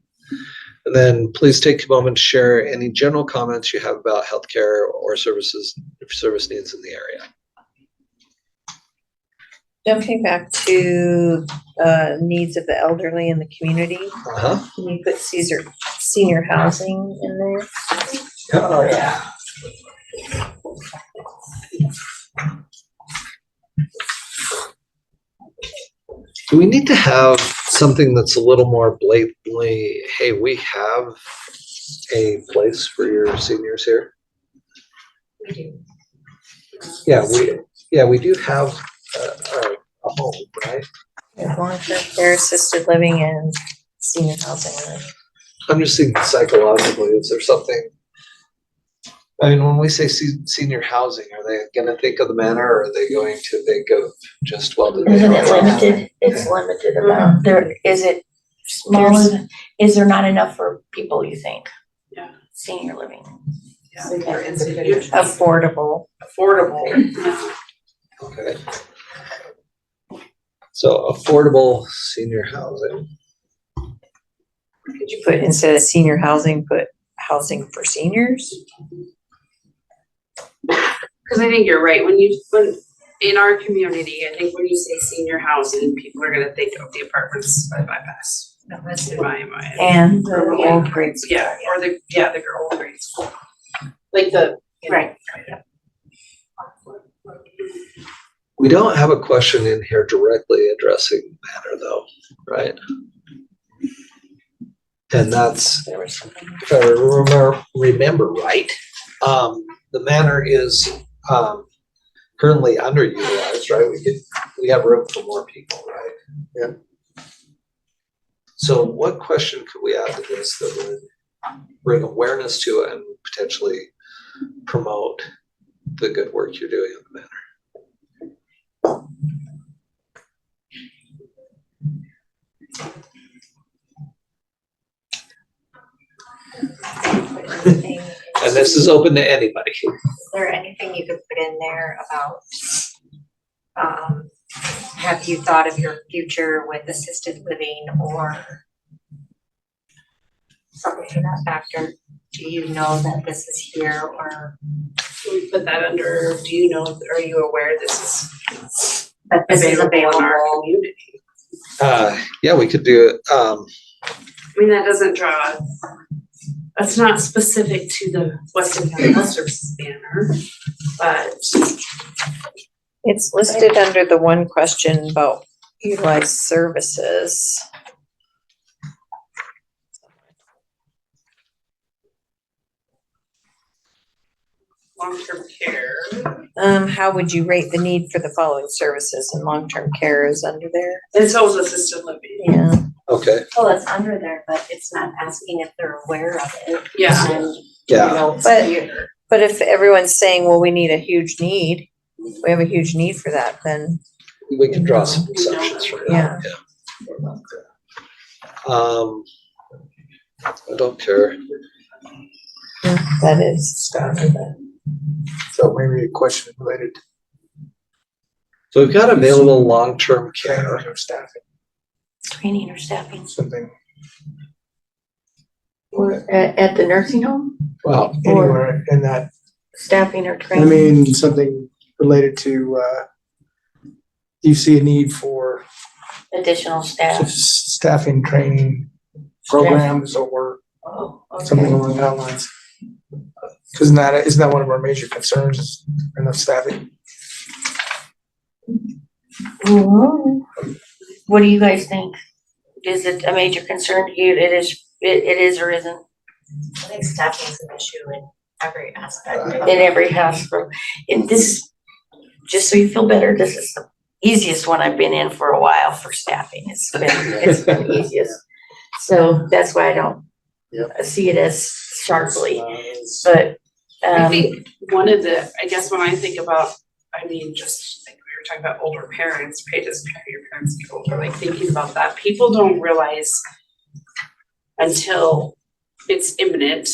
And then please take a moment to share any general comments you have about healthcare or service needs in the area. Jumping back to needs of the elderly in the community, Uh-huh. can you put senior housing in there? Oh, yeah. Do we need to have something that's a little more blatantly, hey, we have a place for your seniors here? We do. Yeah, we do have a home, right? Long-term care, assisted living, and senior housing. I'm just thinking psychologically, is there something I mean, when we say senior housing, are they gonna think of the manor, or are they going to think of just, well, do they Isn't it have- limited? It's limited amount. There, is it smaller than, is there not enough for people, you think? Yeah. Senior living. Senior institution. Affordable. Affordable. Okay. So affordable senior housing. Could you put, instead of senior housing, put housing for seniors? Because I think you're right, when in our community, I think when you say senior housing, people are gonna think of the apartments by bypass. That's in my mind. And the old grade school. Yeah, or the girl grade school. Like the. Right. We don't have a question in here directly addressing manor though, right? And that's, if I remember right, the manor is currently underutilized, right? We have room for more people, right? Yeah. So what question could we add to this that would bring awareness to it and potentially promote the good work you're doing in the manor? And this is open to anybody. Is there anything you could put in there about, have you thought of your future with assisted living or something to that factor? Do you know that this is here, or? We put that under, do you know, are you aware this is That this is available in our available? community? Yeah, we could do it. I mean, that doesn't draw, that's not specific to the Weston County Health Services banner, but It's listed under the one question about utilized services. long-term care. How would you rate the need for the following services? And long-term care is under there? And so is assisted living. Yeah. Okay. Well, it's under there, but it's not asking if they're aware of it. Yeah. And, Yeah. you know, it's But- here. But if everyone's saying, well, we need a huge need, we have a huge need for that, then We can draw some exceptions from that. I don't care. that is. So maybe a question related to So we've got available long-term care. training or staffing, Training or staffing. something, Or at the nursing home, well, anywhere in that, staffing or I training. mean, something related to, do you see a need for Additional staff. staffing, training programs or Oh, something okay. along that lines? Cause isn't that one of our major concerns, is enough staffing? What do you guys think? Is it a major concern to you? It is or isn't I think staffing is an issue in every aspect. in every hospital? And this, just so you feel better, this is the easiest one I've been in for a while for staffing. It's been the easiest. So that's why I don't see it as sharply, but, I think one of the, I guess when I think about, I mean, just like we were talking about older parents, pay as your parents get older, like thinking about that, people don't realize until it's imminent,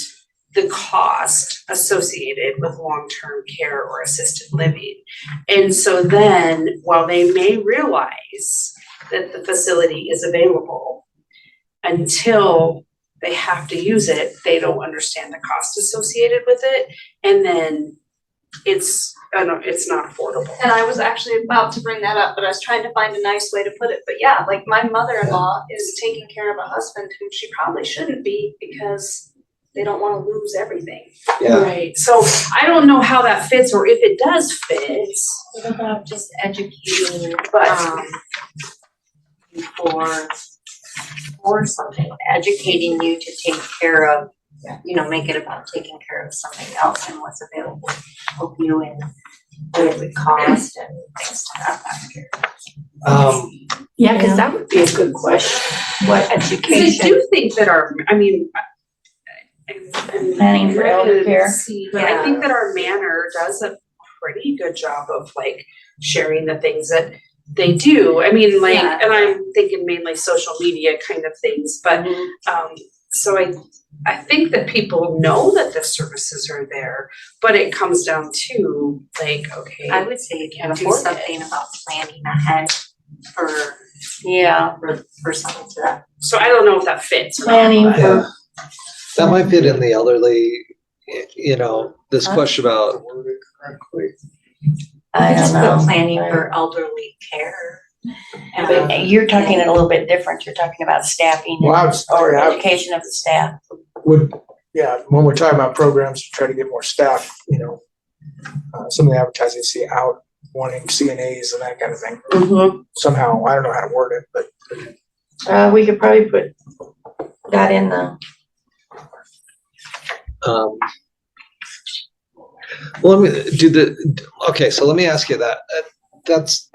the cost associated with long-term care or assisted living. And so then, while they may realize that the facility is available, until they have to use it, they don't understand the cost associated with it, and then it's not affordable. And I was actually about to bring that up, but I was trying to find a nice way to put it. But yeah, like my mother-in-law is taking care of a husband who she probably shouldn't be because they don't want to lose everything. Yeah. Right, so I don't know how that fits, or if it does fit, What about just educating, but for something, educating you to take care of, you know, make it about taking care of something else and what's available to help you and what it would cost and things to that factor. yeah, cause that would be a good question. What because I education? do think that I and Planning for elder care. But I think that our manor does a pretty good job of like sharing the things that they do. I mean, like, Yeah. and I'm thinking mainly social media kind of things, but so I think that people know that the services are there, but it comes down to like, okay. I would say you can Can't do afford it. something about planning ahead for, Yeah, for something to that. So I don't know if that fits or not. planning but- Yeah. for, That might fit in the elderly, this Huh? question about, I Just don't put know. planning for elderly care. But you're talking it a little bit different. You're talking about staffing Well, I was, or I education of the staff. would, yeah, when we're talking about programs to try to get more staff, some of the advertising you see out wanting CNAs and that kind of thing. Mm-hmm. Somehow, I don't know how to word it, but We could probably put that in the, well, let me okay, so let me ask you that. That's,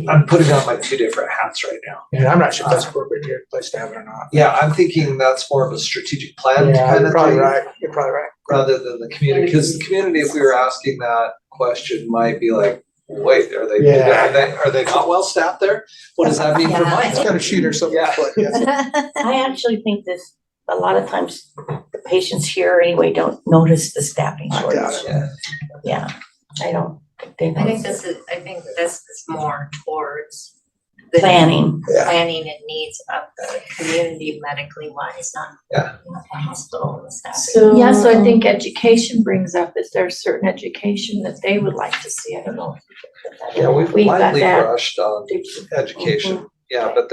I'm putting on my two different hats right now. and I'm not sure if that's appropriate here, place to have it or not. Yeah, I'm thinking that's more of a strategic plan Yeah, kind you're of probably thing, right. You're probably right. rather than the community, because the community, if we were asking that question, might be like, wait, are they not well staffed there? What does that mean for my It's got a shooter, so yeah. I actually think this, a lot of times the patients here anyway don't notice the staffing I doubt shortage. it. Yeah, I don't think they I think notice it. this is more towards the Planning. Yeah. planning and needs of the community medically wise, not Yeah. the hospital and stuff. So. Yeah, so I think education brings up, is there certain education that they would like to see? I don't know. Yeah, we've We've got lightly that. brushed on education, yeah, but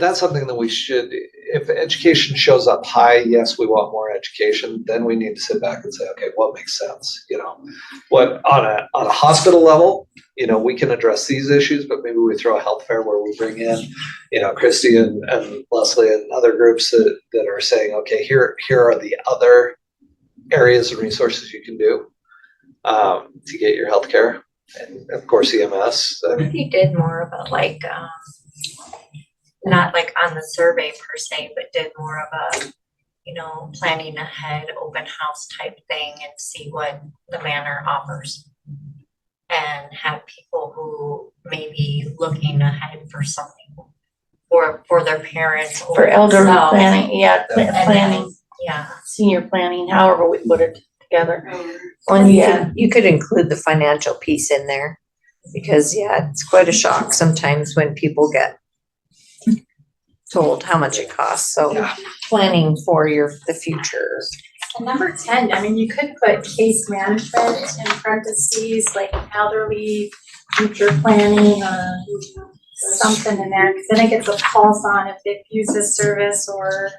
that's something that we should, if education shows up high, yes, we want more education, then we need to sit back and say, okay, what makes sense, What, on a hospital level, we can address these issues, but maybe we throw a health fair where we bring in, Christy and Leslie and other groups that are saying, okay, here are the other areas and resources you can do to get your healthcare. And of course, EMS. What if you did more of a like, not like on the survey per se, but did more of a, planning ahead, open house type thing and see what the manor offers. And have people who may be looking ahead for something for their parents or For elder themselves. planning, yeah, And then, planning, yeah. senior planning, however we put it together. Well, Yeah. you could include the financial piece in there, because it's quite a shock sometimes when people get told how much it costs, so planning for the future. And number 10, I mean, you could put case management in parentheses, like elderly future planning or something in there, because then it gets a pulse on if they've used this service or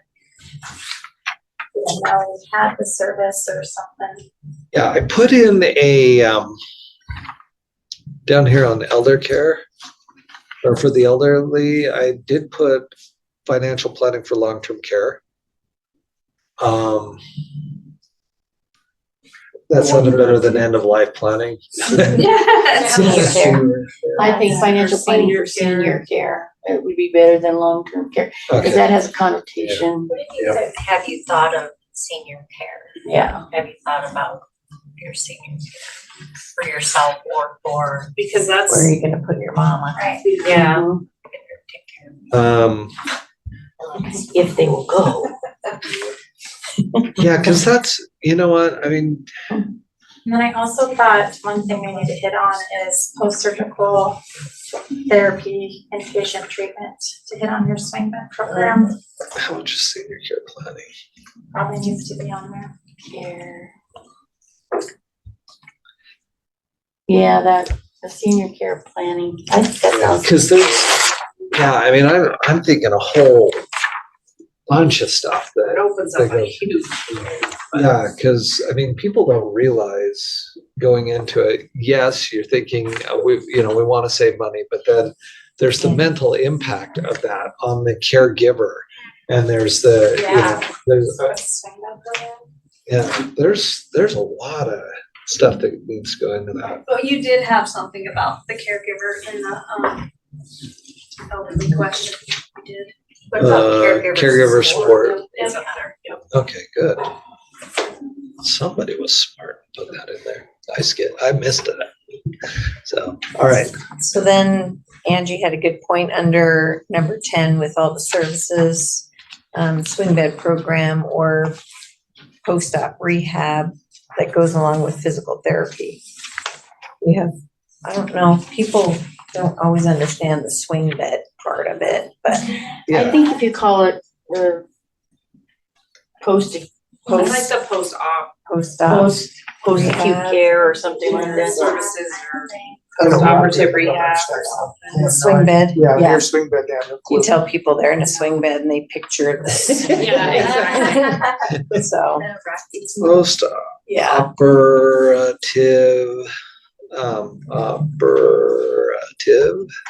didn't know we had the service or something. Yeah, I put in a, down here on elder care, or for the elderly, I did put financial planning for long-term care. That sounded better than end-of-life planning. Senior care. I think Yeah. financial For planning for senior senior care, it would be better than long-term care, because Okay. that has a connotation. Have you thought of senior care? Yeah. Have you thought about your senior care for yourself or for? Because that's. Where are you gonna put your mama? Right. Yeah. If they will go. Yeah, because that's, you know what, I mean, And then I also thought one thing we need to hit on is post-surgical therapy, inpatient treatment, to hit on your swing vet program, how much is senior care planning? probably needs to be on there. Care. Yeah, the senior care planning, I think that sounds. Because I mean, I'm thinking a whole bunch of stuff It that, opens up a goes- huge. yeah, because I mean, people don't realize going into it, yes, you're thinking, we want to save money, but then there's the mental impact of that on the caregiver. And there's there's Swing vet program. there's a lot of stuff that needs to go into that. But you did have something about the caregiver in the elderly question. You did. What about caregiver support. It's up there, yep. Okay, good. Somebody was smart and put that in there. I missed it. So, all right. So then Angie had a good point under number 10 with all the services, swing bed program or post-op rehab that goes along with physical therapy. We have, I don't know, people don't always understand the swing bed part of it, but I think if you call it post I like the post-op post-op acute rehab. care or something like that. services or post-operative rehab or something. Swing bed. Yeah, Yeah. your swing bed down. You tell people they're in a swing bed and they picture this. Yeah, exactly. So, Most yeah. operative,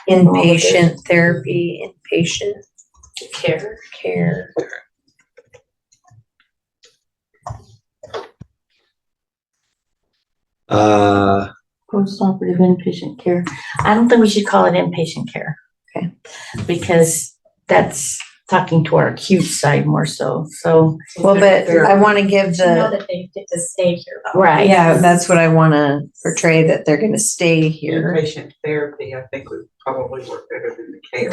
Inpatient therapy, inpatient care. Post-operative inpatient care. I don't think we should call it inpatient care. Okay. Because that's talking to our acute side more so, Well, but I want to give To know the, that they get to stay here. though. right. yeah, that's what I want to portray, that they're going to stay here. Inpatient therapy, I think would probably work better than the care.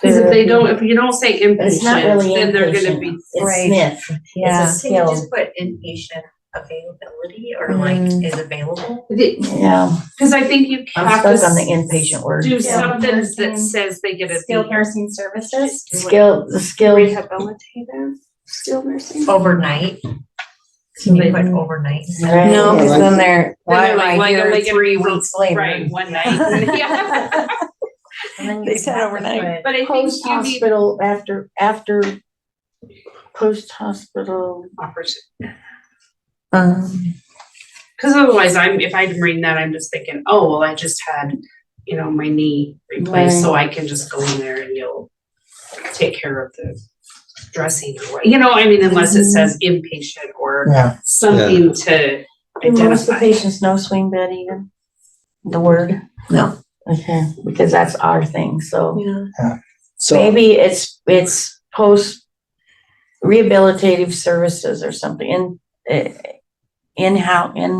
Cause if you don't say It's not inpatient, really then they're gonna be. inpatient. It's Right. sniff. Yeah. Can you just put inpatient availability or like is available? Yeah, Cause I think you I'm have to stuck on the inpatient word. do Yeah. something Nursing. that says they get a. Skilled nursing services. The skill. Rehabilitative, skilled nursing. Overnight? Can you put overnight? Right. No, because then they're, why Then am they're I like, here only gonna 3 be weeks later? Right, one night. Yeah. And then They you said have to overnight. put- But I think Post you need. hospital after post hospital. Cause otherwise if I'm reading that, I'm just thinking, oh, well, I just had, my knee replaced, so I can just go in there and you'll take care of the dressing or what, unless it says inpatient or Yeah. something to Do most of the identify. patients know swing bed even? The word? No. Okay, because that's our thing, so. Yeah. So, Maybe it's post rehabilitative services or something in-house.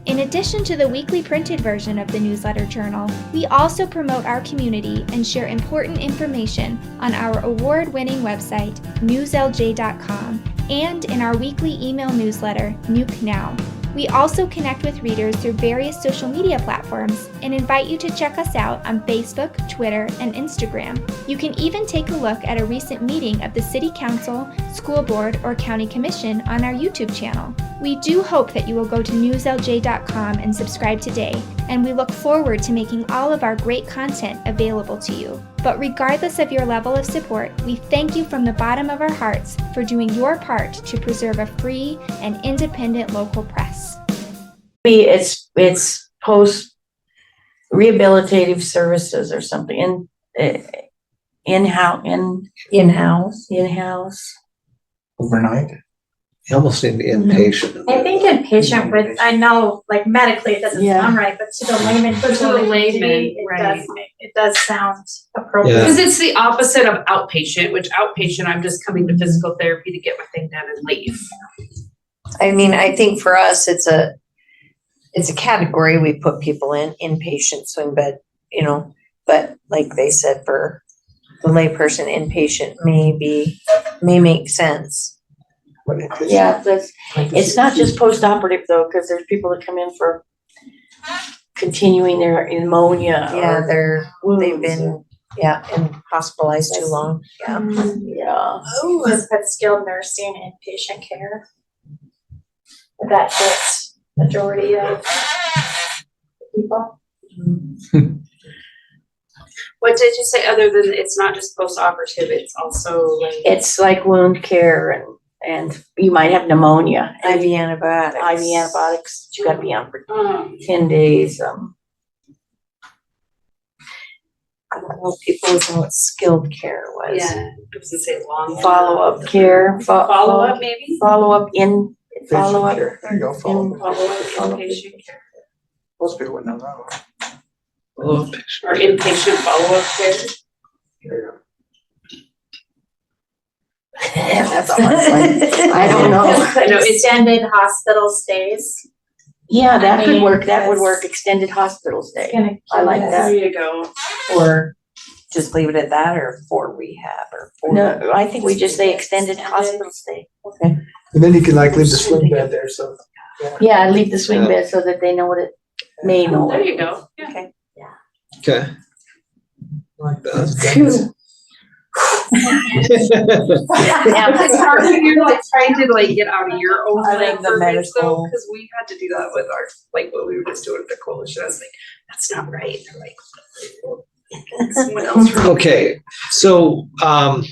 In addition to the weekly printed version of the newsletter journal, we also promote our community and share important information on our award-winning website, newslj.com, and in our weekly email newsletter, Nuke Now. We also connect with readers through various social media platforms and invite you to check us out on Facebook, Twitter, and Instagram. You can even take a look at a recent meeting of the City Council, School Board, or County Commission on our YouTube channel. We do hope that you will go to newslj.com and subscribe today, and we look forward to making all of our great content available to you. But regardless of your level of support, we thank you from the bottom of our hearts for doing your part to preserve a free and independent local press. Maybe it's post rehabilitative services or something in-house. Overnight. you almost need the inpatient. I think inpatient with, I know, like medically it doesn't Yeah. sound right, but to the layman, To the layman, right. It does sound appropriate. Yeah. Cause it's the opposite of outpatient, which outpatient, I'm just coming to physical therapy to get my thing done and leave. I mean, I think for us, it's a category we put people in, inpatient, swing bed, but like they said, for the layperson, inpatient may make sense. Yeah, it's not just post-operative though, because there's people that come in for continuing their pneumonia. Yeah, or they've wounds been, and hospitalized too long, yeah. Yeah. Just put skilled nursing inpatient care. That fits majority of people. What did you say, other than it's not just post-operative, it's also like. It's like wound care and you might have pneumonia. IV antibiotics. IV antibiotics, you gotta be on for Oh. 10 days. I don't know if people would know what skilled care was. Yeah, I was gonna say long. Follow-up care. Follow-up maybe? Follow-up. There you go, follow. Follow-up inpatient care. Most people would know that one. Oh, Or inpatient follow-up care. That's a hard one. I don't know. I know it's, Extended hospital stays. Yeah, that I could mean, work. That would that's- work. Extended hospital stay. Gonna I like kill that. there you go. Or just leave it at that, or for rehab, or for. No, I think we just say extended hospital stay. Okay. And then you can like leave the swing bed there, so. Yeah, leave the swing Yeah. bed so that they know what it may know. There you go. Yeah. Okay. Okay. Like that. Phew. It's hard when you're like trying to like get out of your own I like think the verbiage though, medical- because we had to do that with our, like what we were just doing with the coalition. I was like, that's not right. They're like, someone else. wrote it. Okay, so, I'm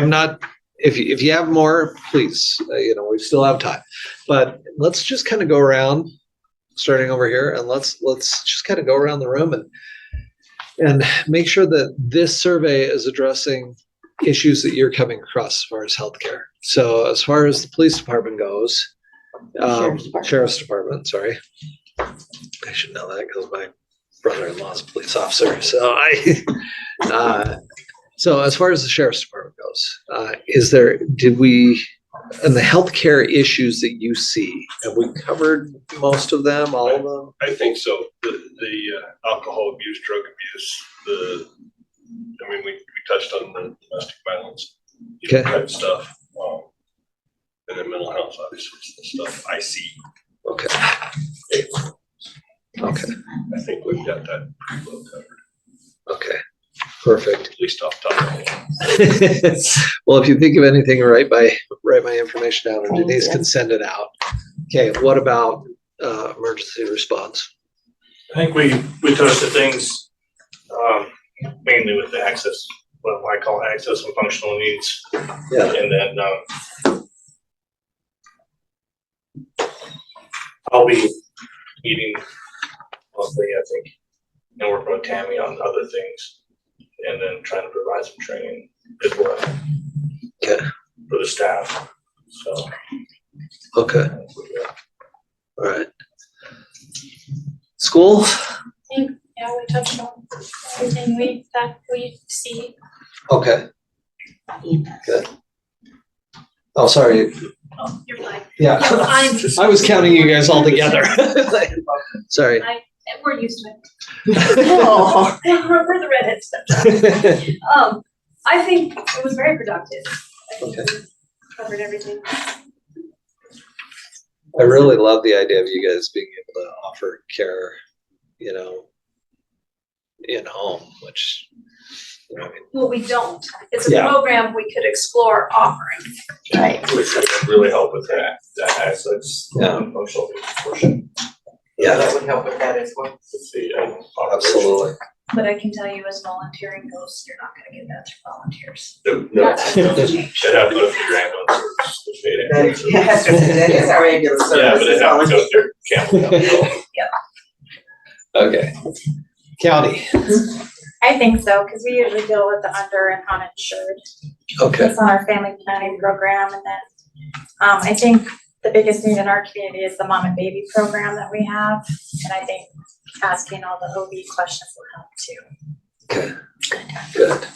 not, if you have more, please, we still have time. But let's just kind of go around, starting over here, and let's just kind of go around the room and make sure that this survey is addressing issues that you're coming across as far as healthcare. So as far as the police department goes, Sheriff's Department, sorry. I should know that because my brother-in-law is a police officer. So so as far as the Sheriff's Department goes, and the healthcare issues that you see, have we covered most of them, all of them? I think so. The alcohol abuse, drug abuse, we touched on the domestic violence Okay. type stuff. And then mental health, obviously, is the stuff I see. Okay. Okay. I think we've got that pretty well covered, Okay. Perfect. at least off the top of my head. Well, if you think of anything, write my information down, and Thank Denise you. can send it out. Okay, what about emergency response? I think we touched the things, mainly with the access, what I call access and functional needs. Yeah. And then, I'll be meeting monthly, I think, and working with Tammy on other things. And then trying to provide some training as well. Okay. For the staff, so. Okay. All right. School? I think, yeah, we touched on everything that we see. Okay. Good. Oh, sorry. Oh, you're fine. Yeah. I'm- I was counting you guys all together. Sorry. We're used to it. Oh. We're the redheads. I think it was very productive. I think we covered everything. I really love the idea of you guys being able to offer care, in home, which, Well, we don't. It's a Yeah. program we could explore offering. Right. Which would really help with that access. Yeah. Emotional portion. That would help with that as well. With the, Absolutely. But I can tell you as volunteering goes, you're not gonna get that through volunteers. No, should have to go through your ambulance or state ambulance. That is our ambulance service. Yeah, but it has to go through Campbell. Okay. County. I think so, because we usually deal with the under and uninsured. Okay. It's on our family planning program, and then, I think the biggest need in our community is the mom and baby program that we have, and I think asking all the OB questions will help too. Okay. Good.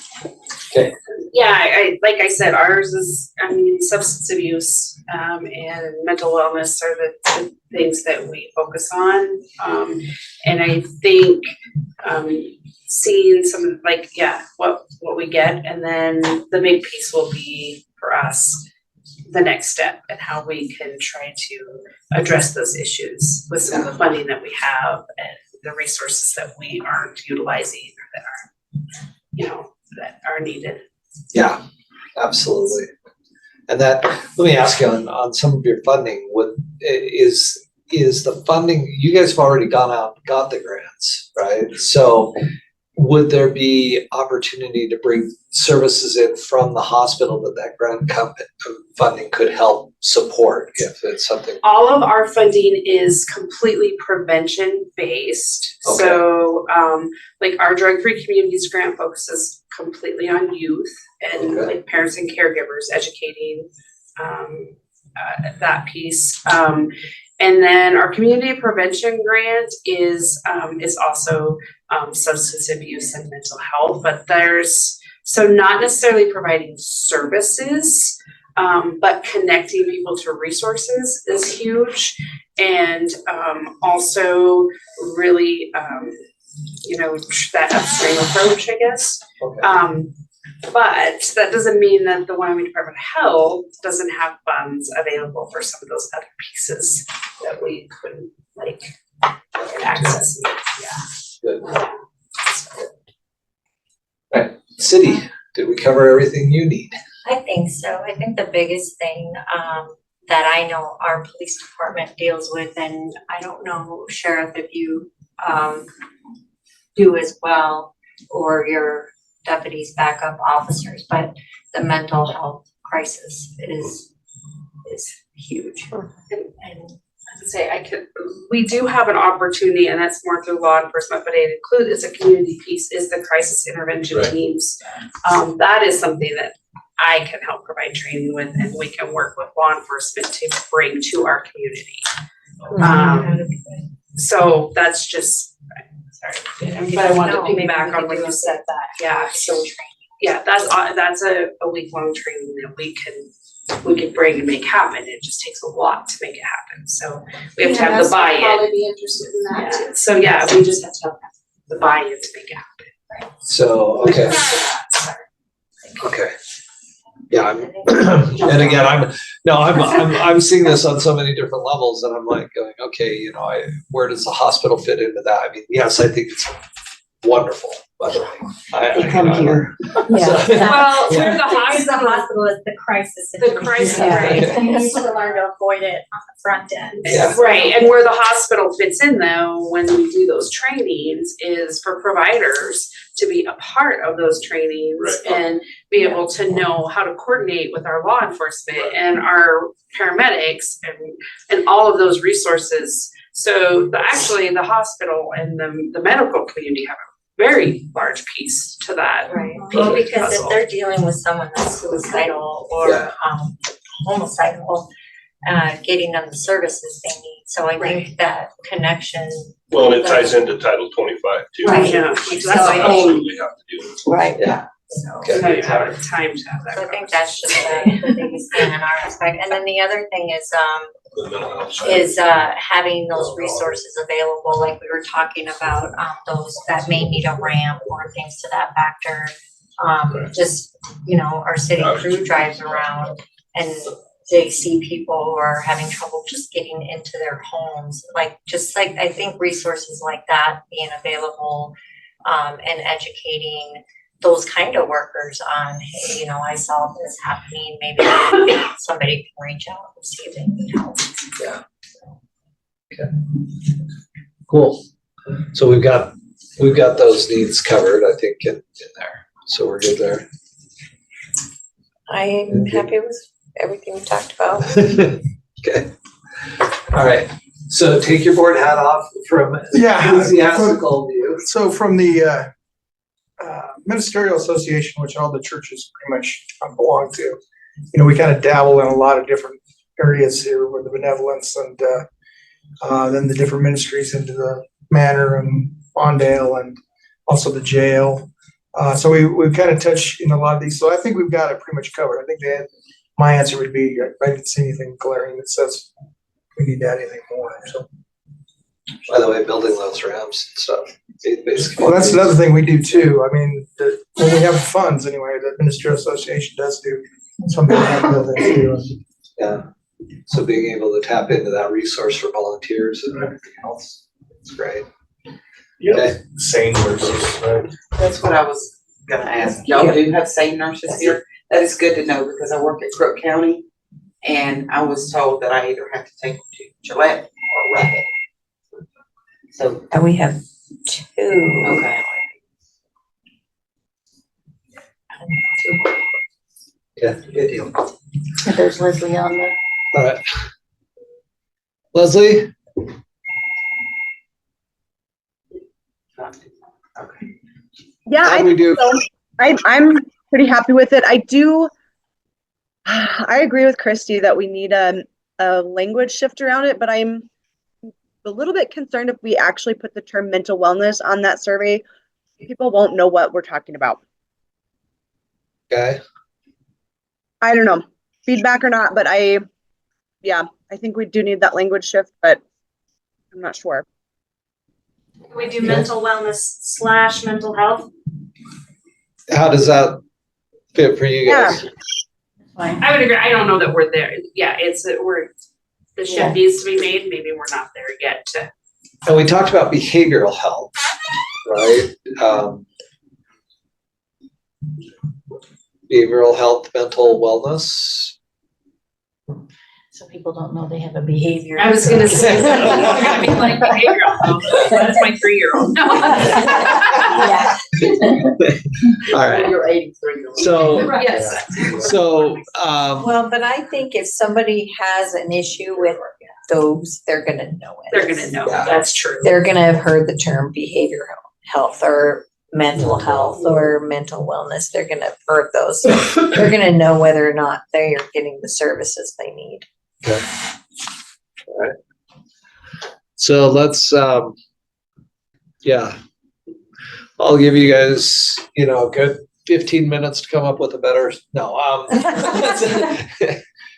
Okay. Yeah, like I said, ours is, substance abuse, and mental wellness are the things that we focus on. And I think, seeing some of what we get, and then the big piece will be for us, the next step and how we can try to address those issues with some of the funding that we have and the resources that we aren't utilizing or that are, that are needed. Yeah, absolutely. And that, let me ask you on some of your funding, is the funding, you guys have already gone out and got the grants, right? So would there be opportunity to bring services in from the hospital that grant funding could help support if it's something? All of our funding is completely prevention based. Okay. So, like our drug-free communities grant focuses completely on youth and Okay. like parents and caregivers educating, that piece. And then our community prevention grant is also substance abuse and mental health, but so not necessarily providing services, but connecting people to resources is huge. And also really, that upstream approach, I guess. Okay. But that doesn't mean that the Wyoming Department of Health doesn't have funds available for some of those other pieces that we couldn't access. Good. Right, city, did we cover everything you need? I think so. I think the biggest thing that I know our police department deals with, and I don't know, Sheriff, if you do as well, or your deputies, backup officers, but the mental health crisis is huge. And to say, we do have an opportunity, and that's more through law enforcement, but it includes, it's a community piece, is the crisis intervention teams. That is something that I can help provide training with, and we can work with law enforcement to bring to our community. So that's just, sorry, but I wanted to piggyback on what you said that. Yeah, so yeah, that's a week-long training that we can bring and make happen. It just takes a lot to make it happen. So we have to have the buy-in. Probably be interested in that too. So yeah, we just have to have the buy-in to make it happen. So, okay. Okay. Yeah, and again, I'm seeing this on so many different levels, and I'm like going, okay, where does the hospital fit into that? I mean, yes, I think it's wonderful, by the way. They come here. Well, where the hospital is the crisis. The crisis, right. And you need to learn to avoid it on the front end. Yeah. Right, and where the hospital fits in though, when we do those trainings, is for providers to be a part of those trainings and be able to know how to coordinate with our law enforcement and our paramedics and all of those resources. So actually the hospital and the medical community have a very large piece to that. Right. Well, because if they're dealing with someone that's suicidal or homicidal, getting them the services they need. So I think that connection. Well, it ties into Title 25 too. Right. Yeah. Which So we I absolutely have to do. Right. Yeah. So Okay. Time to have that. I think that's just the biggest thing in our aspect. And then the other thing The mental health side. is having those resources available, like we were talking about, those that may need a ramp or things to that factor. Just, our city crew drives around and they see people who are having trouble just getting into their homes. I think resources like that being available and educating those kind of workers on, hey, I saw this happening, maybe somebody can reach out and see if they need help. Yeah. Okay. Cool. So we've got those needs covered, I think, in there. So we're good there. I'm happy with everything we talked about. Okay. All right. So take your board hat off from enthusiastical view. So from the ministerial association, which all the churches pretty much belong to, we kind of dabble in a lot of different areas here with the benevolence and then the different ministries into the manor and Mondale and also the jail. So we kind of touch in a lot of these. So I think we've got it pretty much covered. I think my answer would be, I didn't see anything glaring that says we need to add anything more. So. By the way, building those ramps and stuff. Basically. Well, that's another thing we do too. I mean, when we have funds anyway, the ministerial association does do something like that too. Yeah. So being able to tap into that resource for volunteers and everything else, it's great. Yeah. Okay. Sane nurses, right? That's what I was gonna ask. Y'all do have sane nurses here? That is good to know because I work at Crook County and I was told that I either have to take them to Gillette or Rapid. So. And we have 2. Okay. Yeah, good deal. And there's Leslie on there. All right. Leslie? Yeah, How do we do? I'm pretty happy with it. I do I agree with Christy that we need a language shift around it, but I'm a little bit concerned if we actually put the term mental wellness on that survey, people won't know what we're talking about. Okay. I don't know, feedback or not, but I think we do need that language shift, but I'm not sure. Can we do mental wellness / mental health? How does that fit for you guys? Fine. I would agree. I don't know that we're there. Yeah, the Yeah. shift needs to be made. Maybe we're not there yet to. And we talked about behavioral health, right? Behavioral health, mental wellness. Some people don't know they have a behavior. I was gonna say, I mean, like behavioral health. That's my 3-year-old. No. Yeah. All right. You're 83. So, Yes. so, Well, but I think if somebody has an issue with those, they're gonna know it. They're gonna know. Yeah. That's true. They're gonna have heard the term behavioral health or mental health or mental wellness. They're gonna have heard those. So they're gonna know whether or not they are getting the services they need. okay. All right. So let's, yeah. I'll give you guys, a good 15 minutes to come up with a better, no,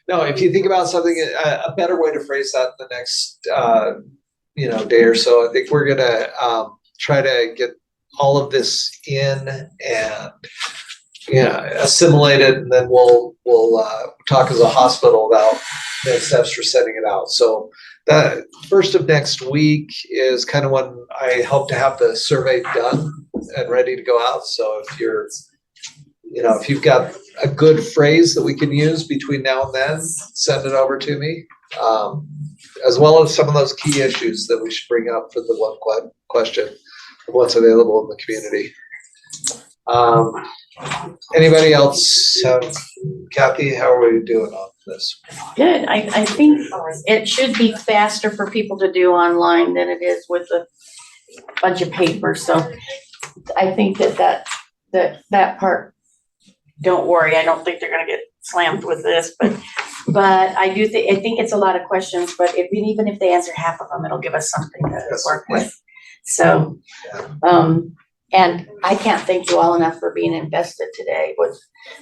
no, if you think about something, a better way to phrase that in the next, day or so, I think we're gonna try to get all of this in and assimilate it, and then we'll talk as a hospital about next steps for setting it out. So that first of next week is kind of when I hope to have the survey done and ready to go out. So if you're, if you've got a good phrase that we can use between now and then, send it over to me. As well as some of those key issues that we should bring up for the one question of what's available in the community. Anybody else? Kathy, how are we doing on this? Good. I think it should be faster for people to do online than it is with a bunch of paper. So I think that part, don't worry. I don't think they're gonna get slammed with this, but I think it's a lot of questions, but even if they answer half of them, it'll give us something to work with. So, and I can't thank you all enough for being invested today with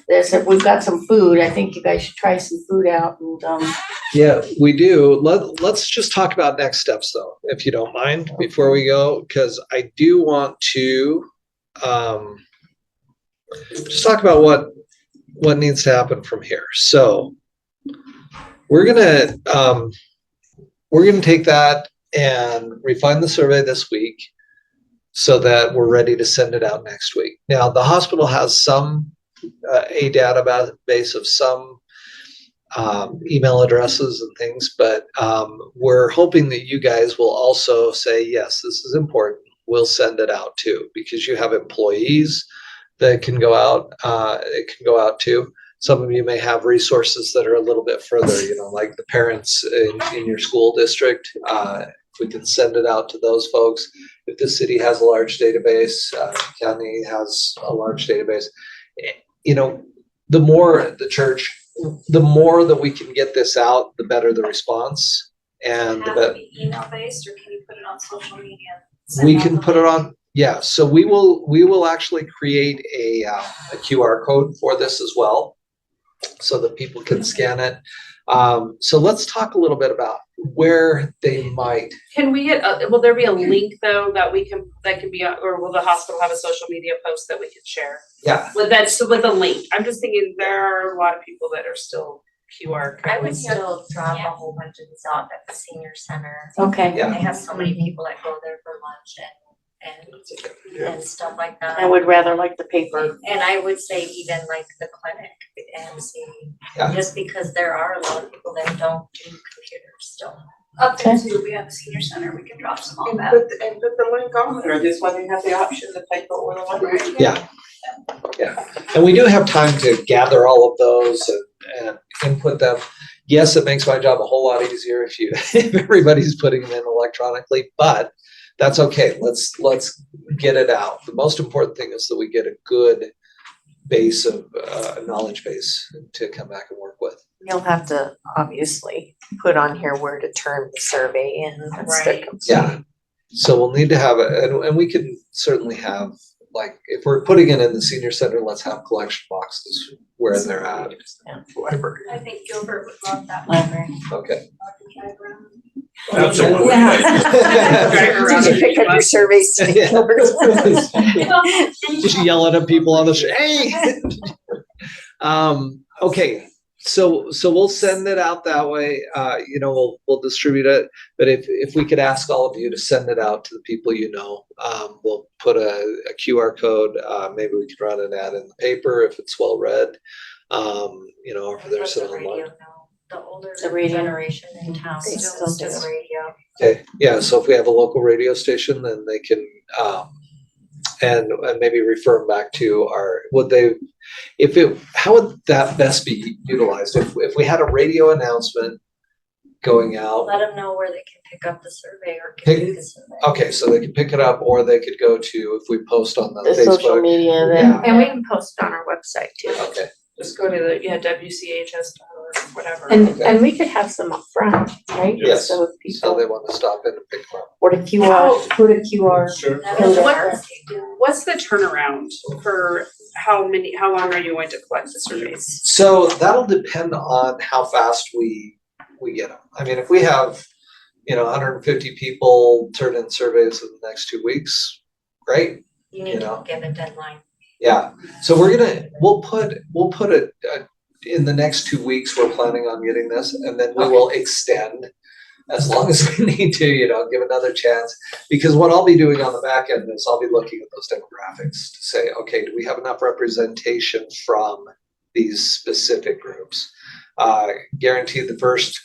this. If we've got some food, I think you guys should try some food out and, Yeah, we do. Let's just talk about next steps though, if you don't mind, before we go, because I do want to just talk about what needs to happen from here. So we're gonna take that and refine the survey this week so that we're ready to send it out next week. Now, the hospital has a database of some email addresses and things, but we're hoping that you guys will also say, yes, this is important. We'll send it out too, because you have employees that can go out. It can go out to. Some of you may have resources that are a little bit further, like the parents in your school district. If we can send it out to those folks. If the city has a large database, county has a large database, the more the church, the more that we can get this out, the better the response. And Have it be email based, or can you put it on social media? We can put it on, yeah. So we will actually create a QR code for this as well, so that people can scan it. So let's talk a little bit about where they might. Can we get, will there be a link though that can be, or will the hospital have a social media post that we can share? Yeah. With a link. I'm just thinking there are a lot of people that are still QR codes. I would still drop a whole bunch of these off at the senior center. okay. Yeah. They have so many people that go there for lunch and stuff like that. I would rather like the paper. And I would say even like the clinic and see, Yeah. just because there are a lot of people that don't do computers still. Up there too, we have a senior center, we can drop some on And that. put the link on there, this way you have the option to pay for oil and water. Yeah. Yeah. And we do have time to gather all of those and input them. Yes, it makes my job a whole lot easier if everybody's putting them in electronically, but that's okay. Let's get it out. The most important thing is that we get a good base of, knowledge base to come back and work with. You'll have to obviously put on here where to turn the survey in once that Right. comes. Yeah. So we'll need to have it, and we can certainly have, like, if we're putting it in the senior center, let's have collection boxes where they're at. Library. I think Gilbert would love that. Library. Okay. Absolutely. Did you pick up your surveys today, Yeah. Gilbert? Just yelling at people on the street, hey! Okay, so we'll send it out that way. We'll distribute it. But if we could ask all of you to send it out to the people we'll put a QR code. Maybe we could run an ad in the paper if it's well read. Or if there's Let an the radio online. know. The older The radio. generation in town They still still listens do. to radio. Okay, yeah, so if we have a local radio station, then they can, and maybe refer them back to how would that best be utilized? If we had a radio announcement going out, Let them know where they can pick up the survey or can do the survey. okay, so they can pick it up, or they could go to, if we post on the The social Facebook. media, then. Yeah, And we can post it on our website too. okay, Just go to the, WCHS or whatever. And we could have some up front, right? Yes. So if so people, they want to stop in and pick them up. or the QR, put a QR. Sure. What's the turnaround for how long are you going to collect the surveys? So that'll depend on how fast we get them. I mean, if we have, 150 people turn in surveys in the next 2 weeks, great. You need to give a deadline. Yeah. So we'll put it in the next 2 weeks. We're planning on getting this, and then we will extend as long as we need to, give another chance. Because what I'll be doing on the back end is I'll be looking at those demographics to say, okay, do we have enough representation from these specific groups? Guaranteed the first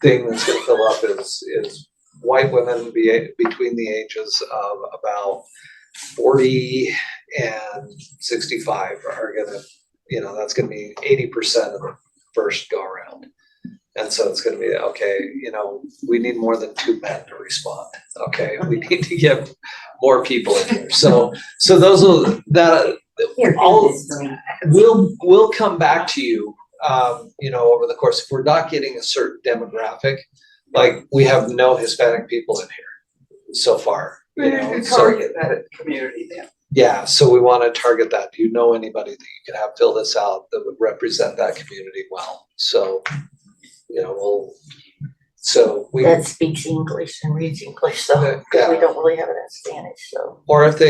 thing that's going to fill up is white women between the ages of about 40 and 65 are gonna, that's gonna be 80% of the first go around. And so it's gonna be, okay, we need more than 2 men to respond. Okay, we need to get more people in here. So those will, we'll come back to you, over the course. If we're not getting a certain demographic, like we have no Hispanic people in here so far. Target that community then. Yeah, so we want to target that. Do you know anybody that you could have fill this out that would represent that community well? So, That speaks English and reads English, so, because we don't really have it in Spanish, so. or if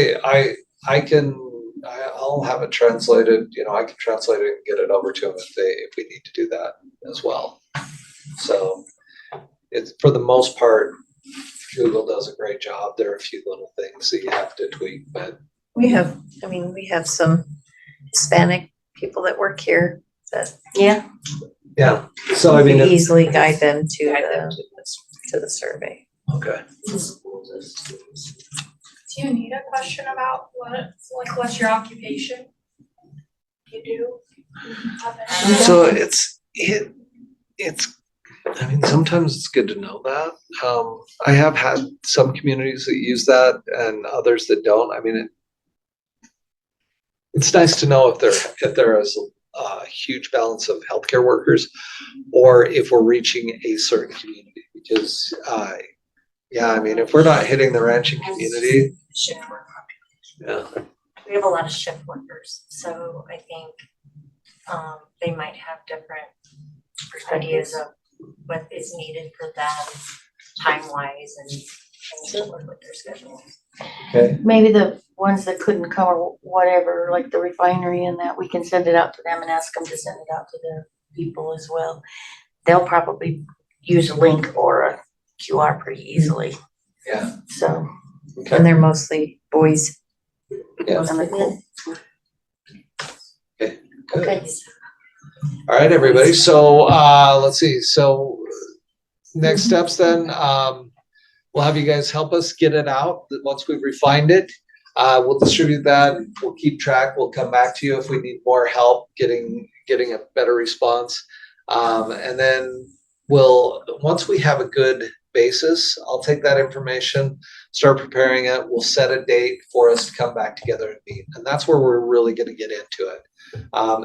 I'll have it translated, I can translate it and get it over to them if we need to do that as well. So it's, for the most part, Google does a great job. There are a few little things that you have to tweak, but We have some Hispanic people that work here that Yeah. yeah. So I we mean, can easily guide them to the survey. okay. Do you need a question about what's your occupation? You do? So it's I mean, sometimes it's good to know that. I have had some communities that use that and others that don't. I mean, it's nice to know if there is a huge balance of healthcare workers, or if we're reaching a certain community. Because, I mean, if we're not hitting the ranching community, Shift work. yeah, We have a lot of shift workers, so I think they might have different ideas of what is needed for them time-wise and things to work with their schedule. okay. Maybe the ones that couldn't come or whatever, like the refinery and that, we can send it out to them and ask them to send it out to their people as well. They'll probably use a link or a QR pretty easily, Yeah. so. Okay. And they're mostly boys. Yeah. And they're cool. Okay. Good. Okay. All right, everybody. So let's see. So next steps then, we'll have you guys help us get it out. Once we've refined it, we'll distribute that. We'll keep track. We'll come back to you if we need more help getting a better response. And then once we have a good basis. I'll take that information, start preparing it. We'll set a date for us to come back together and meet. And that's where we're really going to get into it.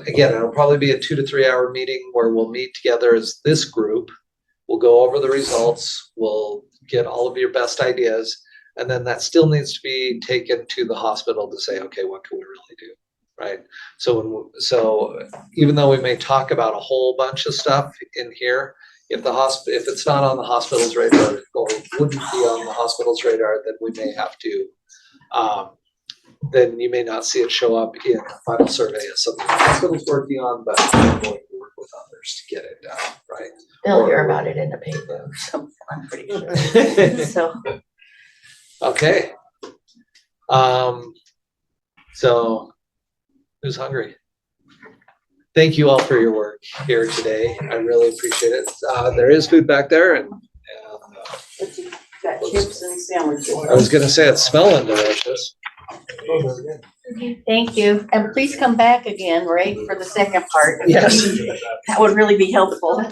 Again, it'll probably be a 2 to 3 hour meeting where we'll meet together as this group. We'll go over the results. We'll get all of your best ideas. And then that still needs to be taken to the hospital to say, okay, what can we really do? Right. So even though we may talk about a whole bunch of stuff in here, if it's not on the hospital's radar or wouldn't be on the hospital's radar, then we may have to, then you may not see it show up in the final survey as something the hospital's working on, but we're going to work with others to get it done, right? They'll hear about it in the paper, so I'm pretty sure. So, okay. So who's hungry? Thank you all for your work here today. I really appreciate it. There is food back there, and got chips and sandwiches. I was gonna say it's smelling delicious. Thank you, and please come back again, right, for the second part. Yes. That would really be helpful.